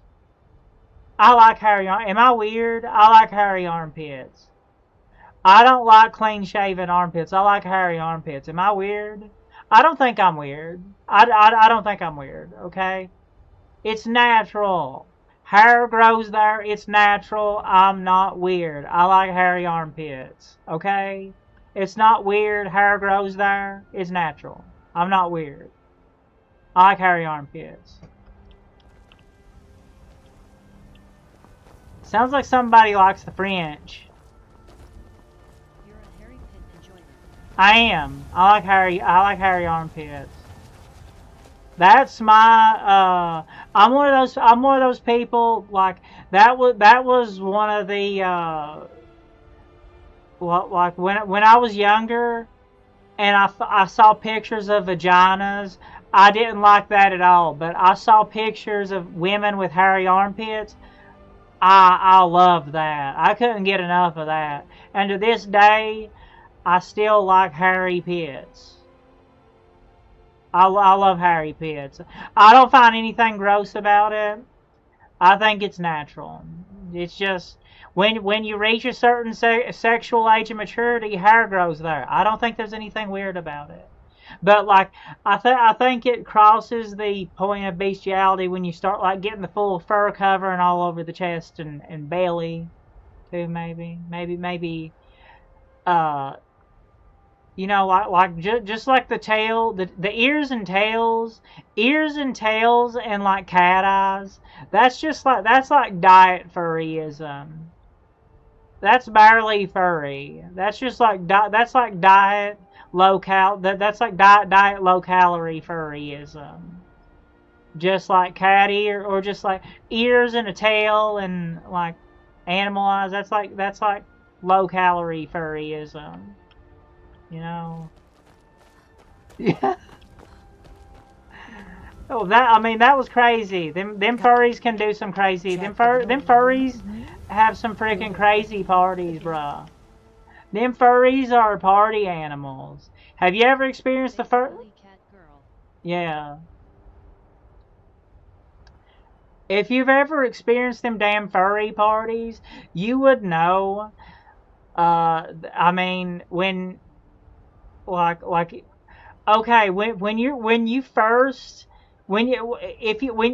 Am I weird? I like hairy armpits. I don't like clean-shaven armpits. I like hairy armpits. Am I weird? I don't think I'm weird. I don't think I'm weird, okay? It's natural. Hair grows there. It's natural. I'm not weird. I like hairy armpits, okay? It's not weird. Hair grows there. It's natural. I'm not weird. I like hairy armpits. Sounds like somebody likes the French. You're a hairy pit enjoyer. I am. I like hairy armpits. That's my I'm one of those people like that was one of the like when I was younger and I saw pictures of vaginas. I didn't like that at all, but I saw pictures of women with hairy armpits. I love that. I couldn't get enough of that. And to this day, I still like hairy pits. I love hairy pits. I don't find anything gross about it. I think it's natural. It's just, when you reach a certain sexual age of maturity, hair grows there. I don't think there's anything weird about it. But like, I think it crosses the point of bestiality when you start like getting the full fur covering all over the chest and belly, too. Maybe, you know, like just like the tail, the ears and tails, and like cat eyes. That's like diet furryism. That's barely furry. That's just like that's like diet. That's like diet low calorie furryism. Just like cat ear, or just like ears and a tail and like animal eyes. That's like low calorie furryism. You know. Yeah. Oh, that was crazy. Them furries can do some crazy. Them furries have some freaking crazy parties, bruh. Them furries are party animals. Have you ever experienced the fur? Yeah. If you've ever experienced them damn furry parties, you would know. I mean, when okay, when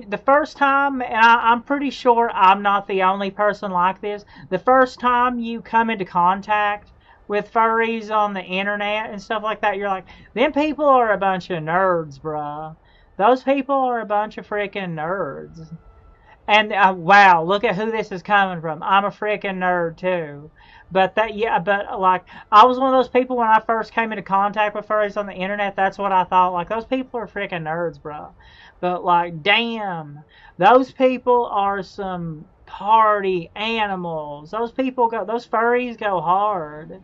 the first time, and I'm pretty sure I'm not the only person like this, the first time you come into contact with furries on the internet and stuff like that, you're like, them people are a bunch of nerds, bruh. Those people are a bunch of freaking nerds. And wow, look at who this is coming from. I'm a freaking nerd too. But like, I was one of those people when I first came into contact with furries on the internet. That's what I thought. Like, those people are freaking nerds, bro. But like, damn, those people are some party animals. Those furries go hard.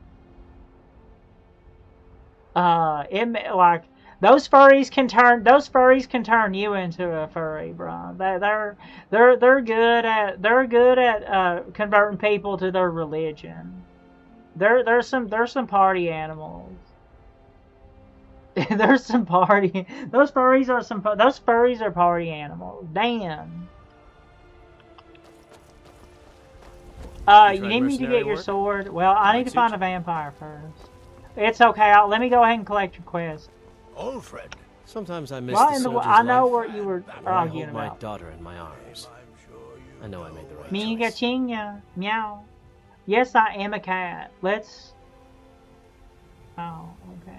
Those furries can turn you into a furry, bro. They're good at converting people to their religion. There's some party animals. Those furries are party animals. Damn. You need me to get your sword? Well, I need to find a vampire first. It's okay. Let me go ahead and collect your quest. Alfred. Sometimes I miss the soldier's I know life. what you were arguing I hold about. my daughter in my arms. I know I made the right Minga choice. chinga. Meow. Yes, I am a cat. Let's... Oh, okay.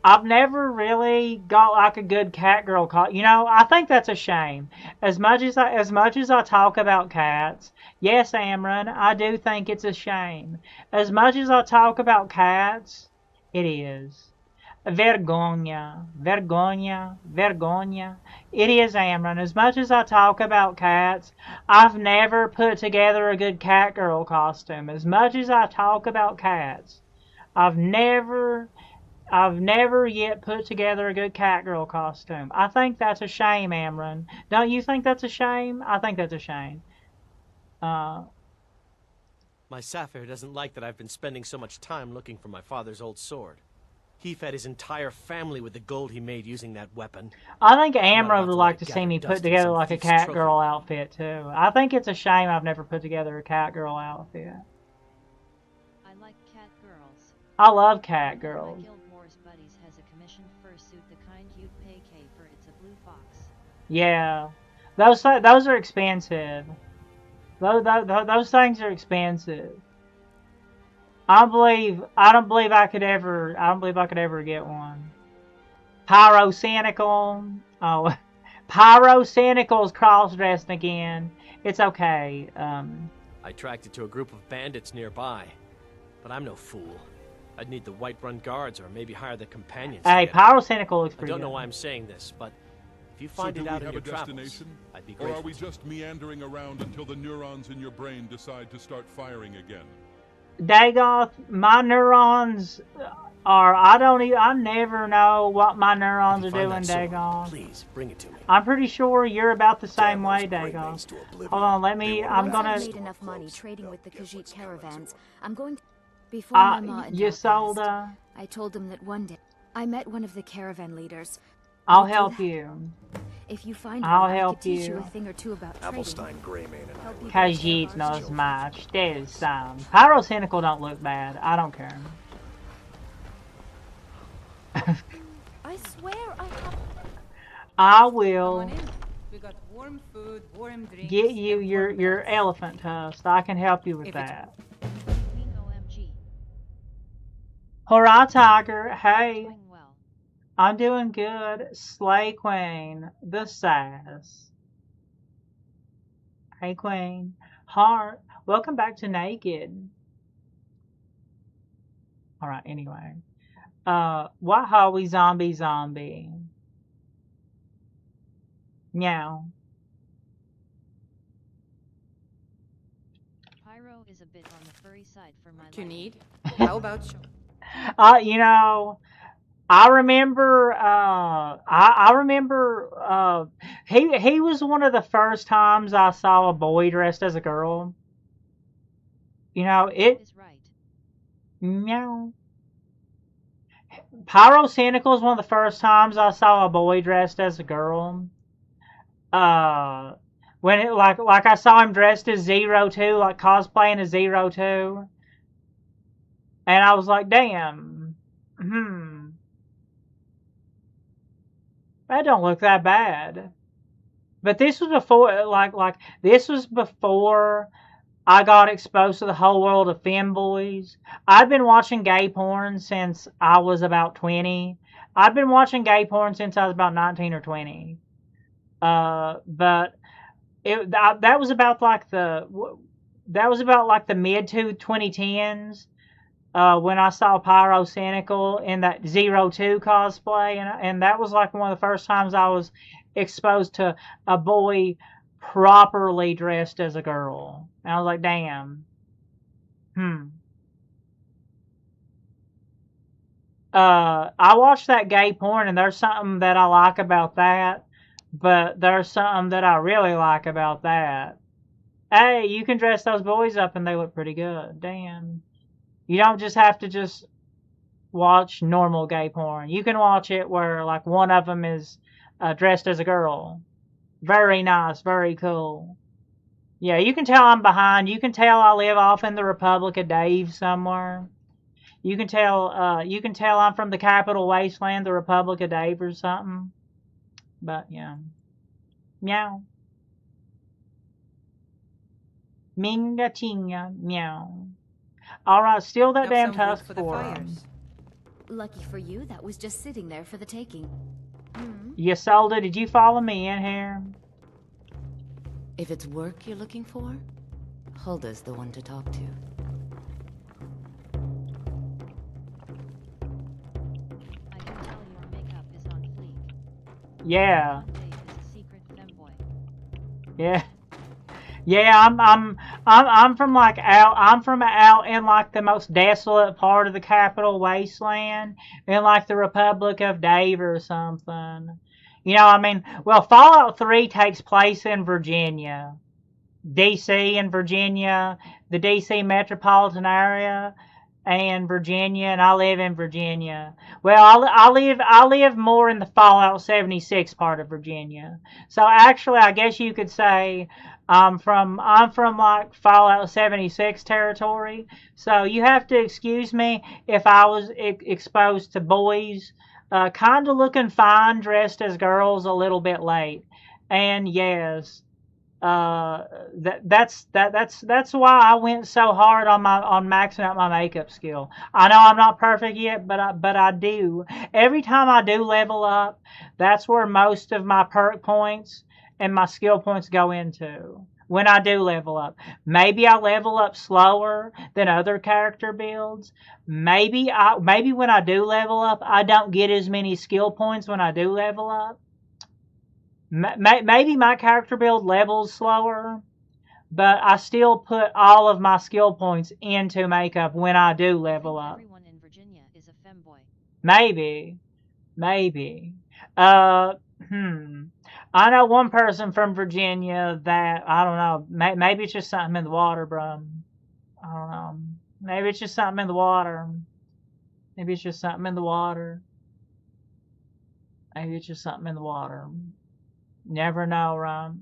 I've never really got like a good cat girl call. You know, I think that's a shame. As much as I talk about cats, yes, Amron, I do think it's a shame. As much as I talk about cats, it is. Vergonha, vergonha, vergonha. It is, Amron. As much as I talk about cats, I've never put together a good cat girl costume. As much as I talk about cats, I've never yet put together a good cat girl costume. I think that's a shame, Amron. Don't you think that's a shame? I think that's a shame. My Sapphire doesn't like that I've been spending so much time looking for my father's old sword. He fed his entire family with the gold he made using that weapon. I think Amron would like to see me put together like a cat girl outfit too. I think it's a shame I've never put together a cat girl outfit. I like cat girls. I love cat girls. My Guild Wars buddies has a commissioned fursuit, the kind you'd pay K for. It's a blue fox. Yeah, those are expensive. Those things are expensive. I don't believe I could ever get one. Pyrocynical. Oh, Pyrocynical's cross-dressed again. It's okay. I tracked it to a group of bandits nearby, but I'm no fool. I'd need the White-Run guards or maybe hire the companions. Hey, Pyrocynical looks pretty I don't know good. why I'm saying this, but if you find it out in your travels, I'd be Or grateful. are we just meandering around until the neurons in your brain decide to start firing again? Dagoth, my neurons are... I never know what my neurons are doing, Dagoth. Please, bring it to me. I'm pretty sure you're about the same way, Dagoth. Hold on, I'm gonna... I've made enough money trading with the Khajiit caravans. I'm going to... Before my ma and you dad sold, passed, I told them that one day I met one of the caravan leaders. I'll help you. If you find I'll one, I help could teach you you. a thing or two about Applestein, Greymane, and I. Khajiit knows much. There's some. Pyrocynical don't look bad. I don't care. I swear I have... I will We got warm food, warm drinks. get you your elephant tusk. I can help you with that. Queen OMG. Alright, Tiger. Hey. Doing well. I'm doing good. Slay Queen. The sass. Hey, Queen. Heart. Welcome back to Naked. Alright, anyway. Wahawi zombie. Meow. Pyro is a bit on the furry side for my You liking. need? How about you? You know, I remember, he was one of the first times I saw a boy dressed as a girl. You know, That is right. meow. Pyrocynical is one of the first times I saw a boy dressed as a girl. When it, like I saw him dressed as Zero 2, like cosplaying as Zero 2. And I was like, damn, that don't look that bad. But this was before, this was before I got exposed to the whole world of femboys. I've been watching gay porn since I was about 20. I've been watching gay porn since I was about 19 or 20. But that was about like the mid to 2010s. When I saw Pyrocynical in that 02 cosplay, and that was like one of the first times I was exposed to a boy properly dressed as a girl. And I was like, damn. I watched that gay porn, and there's something that I like about that, but there's something that I really like about that. Hey, you can dress those boys up and they look pretty good. Damn. You don't just have to just watch normal gay porn. You can watch it where, like, one of them is dressed as a girl. Very nice, very cool. Yeah, you can tell I'm behind. You can tell I live off in the Republic of Dave somewhere. You can tell I'm from the Capital Wasteland, the Republic of Dave or something. But, yeah. Meow. Minga chinga, meow. Alright, steal that damn tusk for him. Lucky for you, that was just sitting there for the taking. Ysolda, did you follow me in here? If it's work you're looking for, Hulda's the one to talk to. I can tell your makeup is on fleek. Yeah. Dave is a secret femboy. Yeah. Yeah, I'm from out in like the most desolate part of the Capital Wasteland, in like the Republic of Dave or something. You know, I mean, well, Fallout 3 takes place in Virginia, DC and Virginia, the DC metropolitan area, and Virginia, and I live in Virginia. Well, I live more in the Fallout 76 part of Virginia. So actually, I guess you could say I'm from like Fallout 76 territory. So you have to excuse me if I was exposed to boys kind of looking fine dressed as girls a little bit late. And yes, that's why I went so hard on maxing out my makeup skill. I know I'm not perfect yet, but I do. Every time I do level up, that's where most of my perk points and my skill points go into. When I do level up, maybe I level up slower than other character builds. Maybe when I do level up, I don't get as many skill points when I do level up. Maybe my character build levels slower, but I still put all of my skill points into makeup when I do level up. Everyone in Virginia is a femboy. Maybe. I know one person from Virginia that, I don't know, maybe it's just something in the water, bro. I don't know. Maybe it's just something in the water. Maybe it's just something in the water. Maybe it's just something in the water. Never know, right?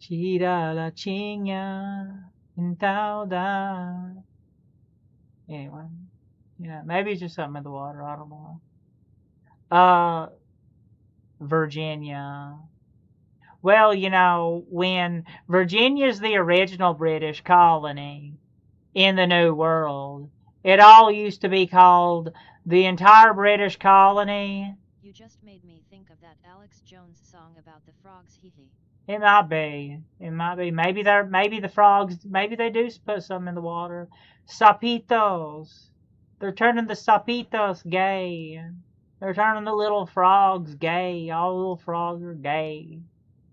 Chira la chinga intauda. Anyway, yeah, maybe it's just something in the water. I don't know. Virginia. Well, you know, when Virginia's the original British colony in the New World, it all used to be called the entire British colony. You just made me think of that Alex Jones song about the frogs, hee hee. It might be. Maybe the frogs, maybe they do put something in the water. Sapitos. They're turning the sapitos gay. They're turning the little frogs gay. All the little frogs are gay.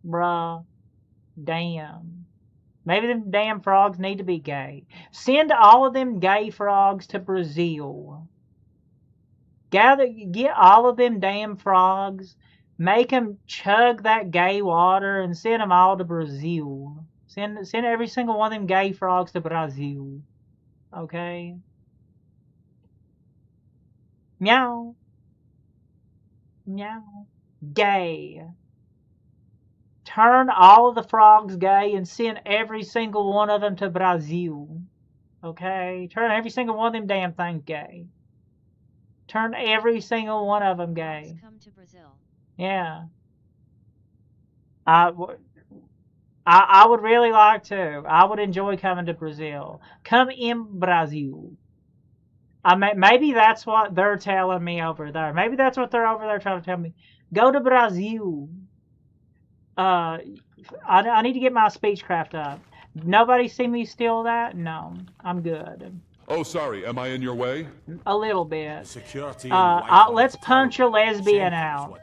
Bruh. Damn. Maybe them damn frogs need to be gay. Send all of them gay frogs to Brazil. Get all of them damn frogs. Make them chug that gay water and send them all to Brazil. Send every single one of them gay frogs to Brazil. Okay? Meow. Meow. Gay. Turn all of the frogs gay and send every single one of them to Brazil. Okay? Turn every single one of them damn things gay. Turn every single one of them gay. Come to Brazil. Yeah. I would really like to. I would enjoy coming to Brazil. Come in Brazil. Maybe that's what they're telling me over there. Maybe that's what they're over there trying to tell me. Go to Brazil. I need to get my speechcraft up. Nobody see me steal that? No, I'm good. Oh, sorry. Am I in your way? A little bit. Let's punch a lesbian out.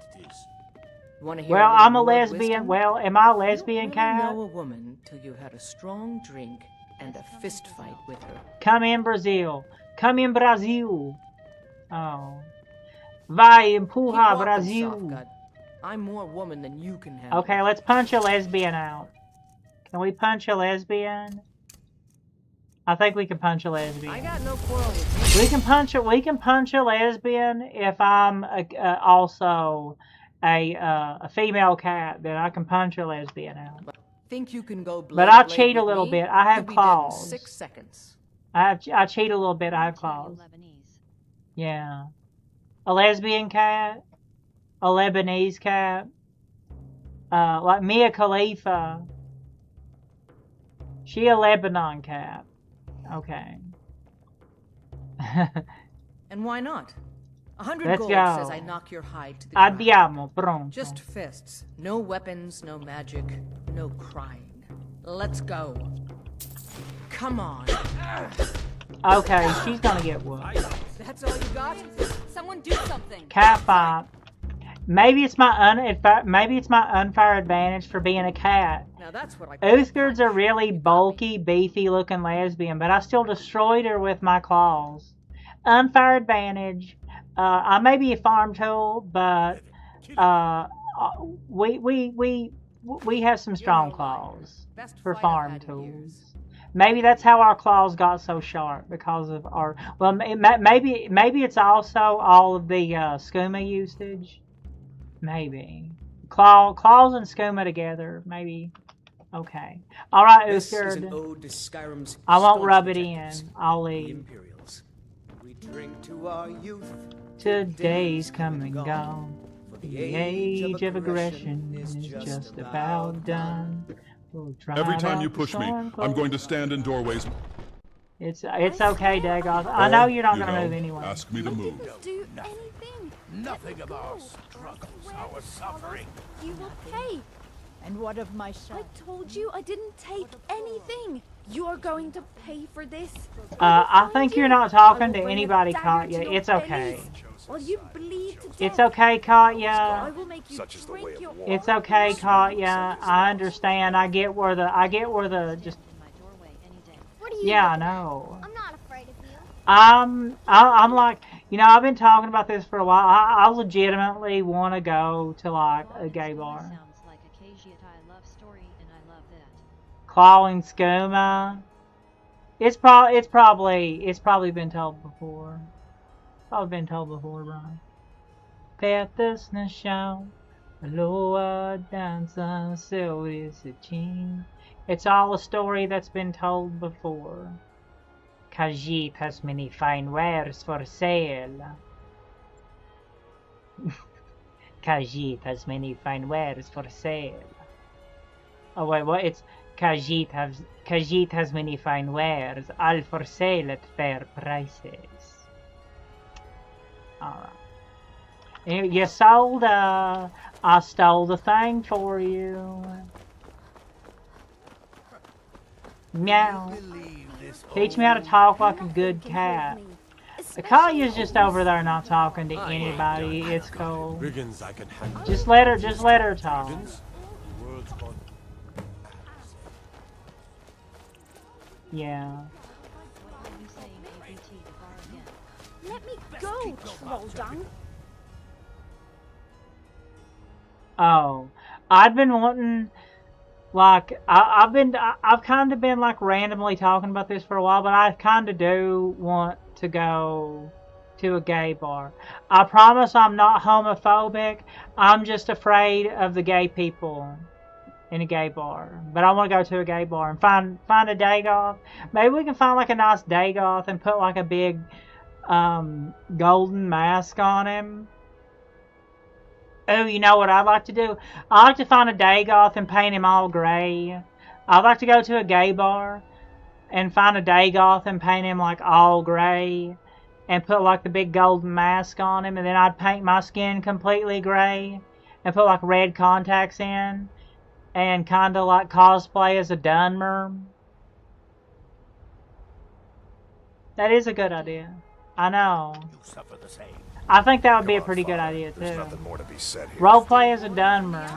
Well, I'm a lesbian. Well, am I a lesbian, Cat? You know a woman till you had a strong drink and a fist fight with her. Come in, Brazil. Come in, Brazil. Oh. Vai, empurra, Brazil. I'm more woman than you can have. Okay, let's punch a lesbian out. Can we punch a lesbian? I think we can punch a lesbian. I got no quarrel with you. We can punch a lesbian if I'm also a female cat. Then I can punch a lesbian out. Think you can go blade, but I blade cheat a with little me? bit. I have You'll be dead in claws. 6 seconds. I cheat a little bit. I have claws. Yeah. A lesbian cat. A Lebanese cat. Like Mia Khalifa. She a Lebanon cat. Okay. And why not? 100 Let's gold go. says I knock your hide to the ground. Andiamo, pronto. Just fists. No weapons, no magic, no crying. Let's go. Come on. Okay, she's gonna get whooped. That's all you got? Someone do something. Cat fight. Maybe it's my unfair advantage for being a cat. Now that's what I Uthgard's a really bulky, beefy looking lesbian, but I still destroyed her with my claws. Unfair advantage. I may be a farm tool, but we have some strong claws for farm tools. Maybe that's how our claws got so sharp, because of our... Well, maybe it's also all of the skooma usage. Maybe. Claws and skooma together. Maybe. Okay. Alright, Uthgard. I won't rub it in. I'll leave. We drink to our youth. Today's come and gone. The age of aggression is just about done. Every time you push me, I'm going to stand in doorways. It's okay, Dagoth. I know you're not going to move anyway. Ask me to move. Do anything. Nothing of our struggles, our suffering. You will pay. And what of my son? I told you I didn't take anything. You are going to pay for this. I think you're not talking to anybody, Katya. It's okay. While you bleed to death. It's okay, Katya. I will make you drink your It's okay, Katya. I understand. I get where the just. What are you Yeah, I know. I'm not afraid of you. I'm like, you know, I've been talking about this for a while. I legitimately want to go to like a gay bar. Sounds like a KGI love story, and I love that. Clawing skooma. It's probably been told before. Probably been told before, Brian. Petas na chão, a lua dança seu risatinho. It's all a story that's been told before. Khajiit has many fine wares for sale. Khajiit has many fine wares for sale. Oh wait, what? It's Khajiit has many fine wares, all for sale at fair prices. Alright. You sold, I stole the thing for you. Meow. Teach me how to talk like a good cat. Katya's just over there not talking to anybody. It's cool. Just let her talk. Yeah. Let me go, troll dung. Oh, I've been wanting, like, I've kind of been like randomly talking about this for a while, but I kind of do want to go to a gay bar. I promise I'm not homophobic. I'm just afraid of the gay people. in a gay bar. But I want to go to a gay bar and find a Dagoth. Maybe we can find like a nice Dagoth and put like a big golden mask on him. Oh, you know what I'd like to do? I'd like to find a Dagoth and paint him all gray. I'd like to go to a gay bar and find a Dagoth and paint him like all gray and put like the big golden mask on him, and then I'd paint my skin completely gray and put like red contacts in and kind of like cosplay as a Dunmer. That is a good idea. I know. You suffer the same. I think that would be a pretty good idea too. There's nothing more to be said here. Roleplay as a Dunmer.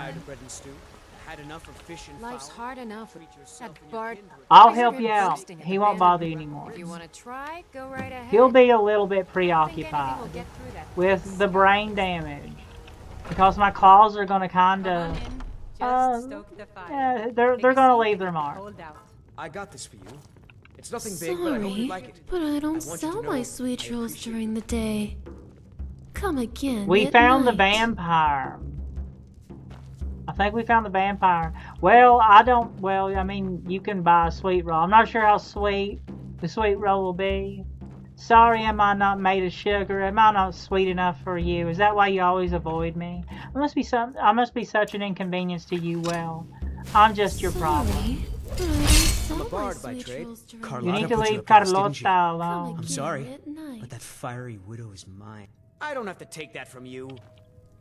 Had enough of fish and Life's fowl. hard enough. That Bart. I'll help you out. He won't bother you anymore. If you want to try, go right ahead. He'll be a little bit preoccupied with the brain damage because my claws are going to kind of. Yeah, they're going to leave their mark. I got this for you. It's nothing big, but I hope you like it. But I don't sell my sweet rolls during the day. Come again. We at found the night. vampire. I think we found the vampire. Well, I mean, you can buy a sweet roll. I'm not sure how sweet the sweet roll will be. Sorry, am I not made of sugar? Am I not sweet enough for you? Is that why you always avoid me? I must be such an inconvenience to you. Well, I'm just your problem. I'm a bard by trade. You need to leave Carlotta alone. I'm sorry, but that fiery widow is mine. I don't have to take that from you.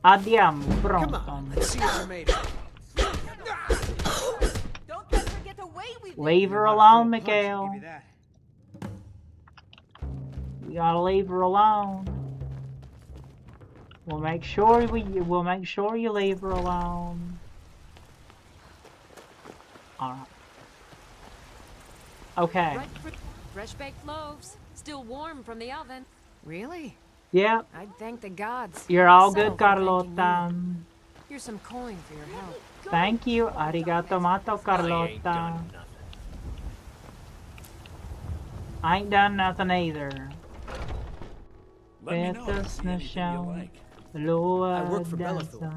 Andiamo, Come pronto. on, let's see what you're made of. Don't let her get away with it. Leave her alone, Miguel. You gotta leave her alone. We'll make sure you leave her alone. All right. Okay. Fresh baked loaves, still warm from the oven. Really? Yep. I'd thank the gods. You're all Settle good, for thanking Carlotta. me. Here's some coin for your help. Thank you. Arigato mato, Carlotta. I ain't done nothing either. Let me know if you see anything you like. I work for Bellathor.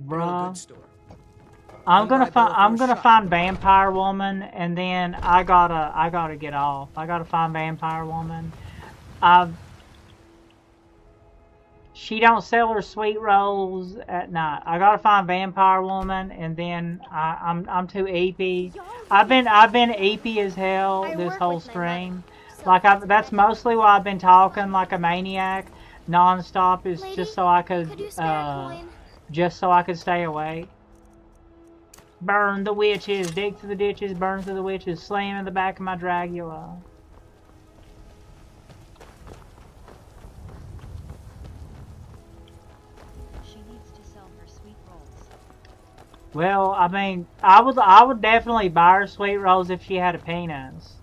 Bruh. I'm gonna find Vampire Woman, and then I gotta get off. I gotta find Vampire Woman. She don't sell her sweet rolls at night. I gotta find Vampire Woman, and then I'm too eepy. I've been eepy as hell this whole stream. Like that's mostly why I've been talking like a maniac, nonstop. Is just so I could stay awake. Burn the witches, dig through the ditches, burn through the witches, slam in the back of my Dragula. She needs to sell her sweet rolls. Well, I mean, I would definitely buy her sweet rolls if she had a penis.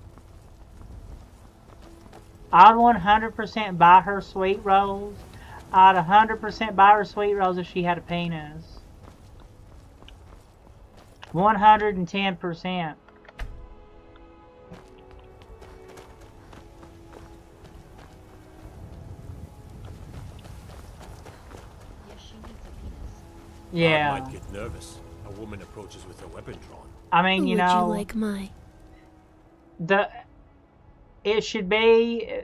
I'd 100% buy her sweet rolls. I'd 100% buy her sweet rolls if she had a penis. 110%. Yes, she needs a penis. Yeah. I might get nervous. A woman approaches with her weapon drawn. I mean, you know, Would you like my? It should be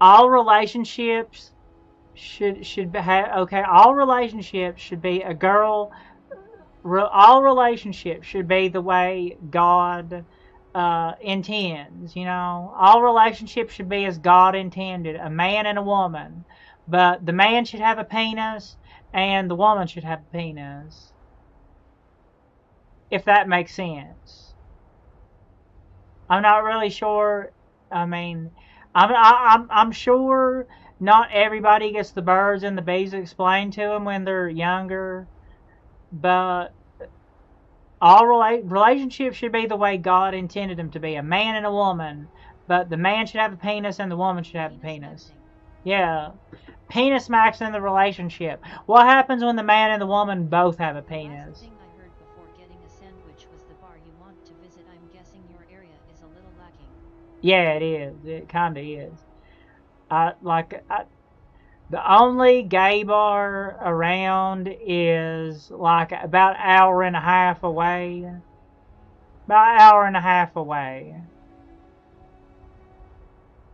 all relationships should be okay. All relationships should be a girl. All relationships should be the way God intends. You know, all relationships should be as God intended, a man and a woman. But the man should have a penis, and the woman should have a penis. If that makes sense. I'm not really sure. I mean, I'm sure not everybody gets the birds and the bees explained to them when they're younger. But all relationships should be the way God intended them to be, a man and a woman. But the man should have a penis and the woman should have a penis. Yeah. Penis max in the relationship. What happens when the man and the woman both have a penis? Last thing I heard before getting a bar you want to visit. I'm guessing your area is a little lacking. Yeah, it is. It kinda is. The only gay bar around is like about an hour and a half away. About an hour and a half away.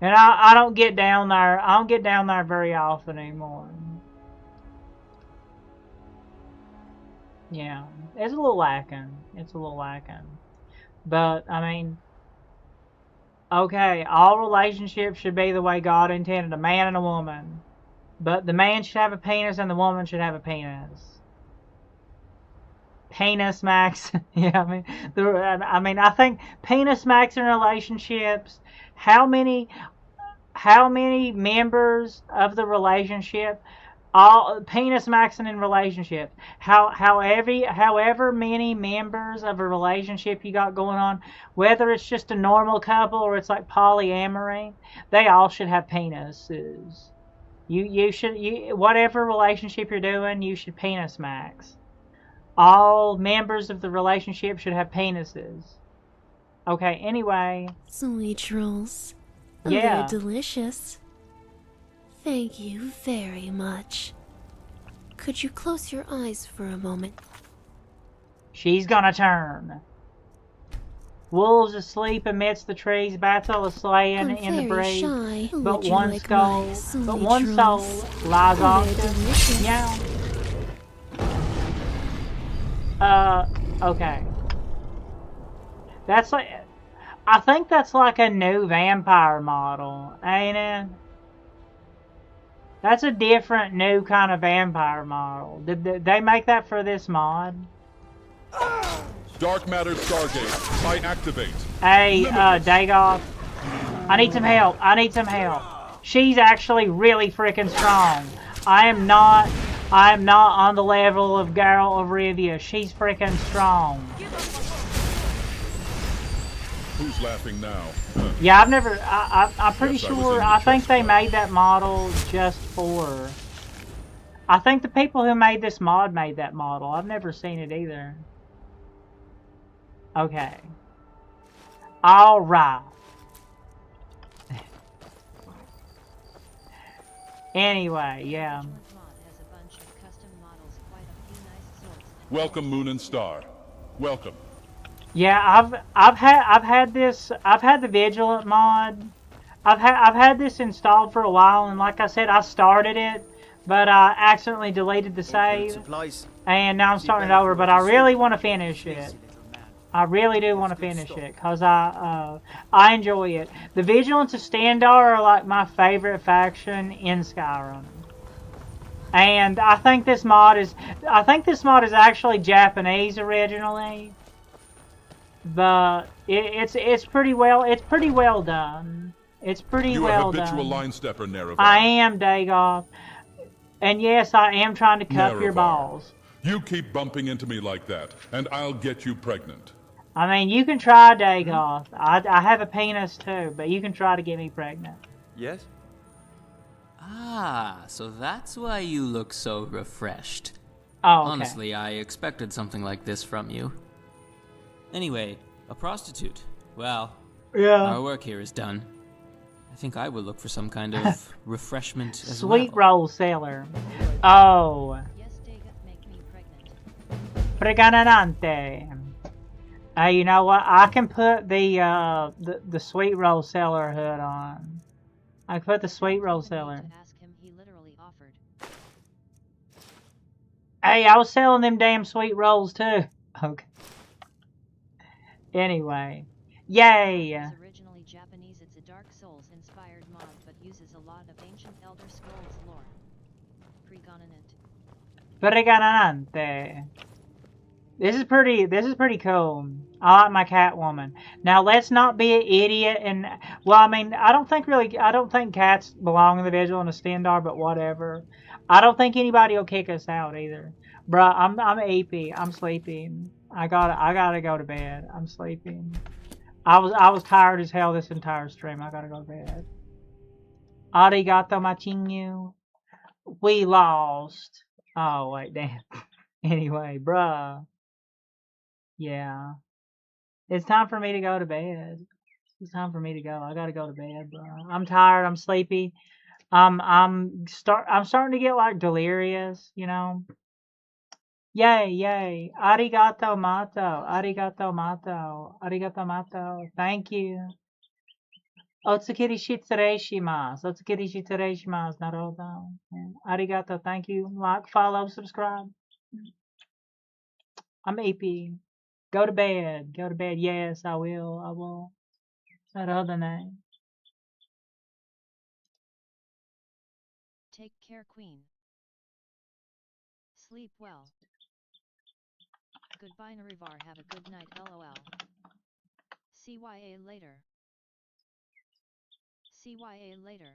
And I don't get down there. I don't get down there very often anymore. Yeah, it's a little lacking. It's a little lacking. But I mean, okay, all relationships should be the way God intended, a man and a woman. But the man should have a penis and the woman should have a penis. Penis max. Yeah, I mean, I think penis max in relationships. How many members of the relationship? All penis maxing in relationships. However many members of a relationship you got going on, whether it's just a normal couple or it's like polyamory, they all should have penises. You should whatever relationship you're doing, you should penis max. All members of the relationship should have penises. Okay, anyway. Sweet rolls. Yeah. They're delicious. Thank you very much. Could you close your eyes for a moment? She's gonna turn. Wolves asleep amidst the trees, battle is slain in the breeze. But one soul lies off. Yeah. Okay. That's like, I think that's like a new vampire model, ain't it? That's a different new kind of vampire model. Did they make that for this mod? Dark matter Stargate. I activate. Hey, Dagoth. I need some help. I need some help. She's actually really freaking strong. I am not on the level of Geralt of Rivia. She's freaking strong. Who's laughing now? Yeah, I'm pretty sure, I think they made that model just for... I think the people who made this mod made that model. I've never seen it either. Okay. Alright. Anyway, yeah. Welcome, Moon and Star. Welcome. Yeah, I've had the Vigilant mod. I've had this installed for a while, and like I said, I started it, but I accidentally deleted the save, and now I'm starting it over. But I really want to finish it. I really do want to finish it because I enjoy it. The Vigilants of Standar are like my favorite faction in Skyrim. And I think this mod is actually Japanese originally. But it's pretty well done. It's pretty well done. You're a habitual line stepper, Nerevar. I am, Dagoth. And yes, I am trying to cup your balls. You keep bumping into me like that, and I'll get you pregnant. I mean, you can try, Dagoth. I have a penis too, but you can try to get me pregnant. Yes? Ah, so that's why you look so refreshed. Oh, okay. Honestly, I expected something like this from you. Anyway, a prostitute. Well, yeah. Our work here is done. I think I will look for some kind of refreshment as Sweet well. roll seller. Oh. Yes, Dagoth, make me pregnant. Preganante. You know what? I can put the sweet roll seller hood on. I can put the sweet roll seller. Ask him, he literally offered. Hey, I was selling them damn sweet rolls too. Okay. Anyway, yay! It's originally Japanese. It's a Dark Souls inspired mod, but uses a lot of ancient Elder Scrolls lore. Preganante. This is pretty cool. I like my Catwoman. Now let's not be an idiot and well, I mean, I don't think cats belong in the Vigilant of Standar, but whatever. I don't think anybody will kick us out either. Bruh, I'm AP. I'm sleepy. I gotta go to bed. I'm sleeping. I was tired as hell this entire stream. I gotta go to bed. Arigato machinyu. We lost. Oh wait, damn. Anyway, bruh. Yeah. It's time for me to go to bed. It's time for me to go. I gotta go to bed, bro. I'm tired. I'm sleepy. I'm starting to get like delirious, you know. Yay, yay. Arigato mato. Arigato mato. Arigato mato. Thank you. Otsukiri shitsureishimasu. Otsukiri shitsureishimasu. Naruhodo. Arigato. Thank you. Like, follow, subscribe. I'm AP. Go to bed. Go to bed. Yes, I will. I will. That other name. Take care, Queen. Sleep well. Goodbye, Narivar. Have a good night. LOL. CYA later. CYA later.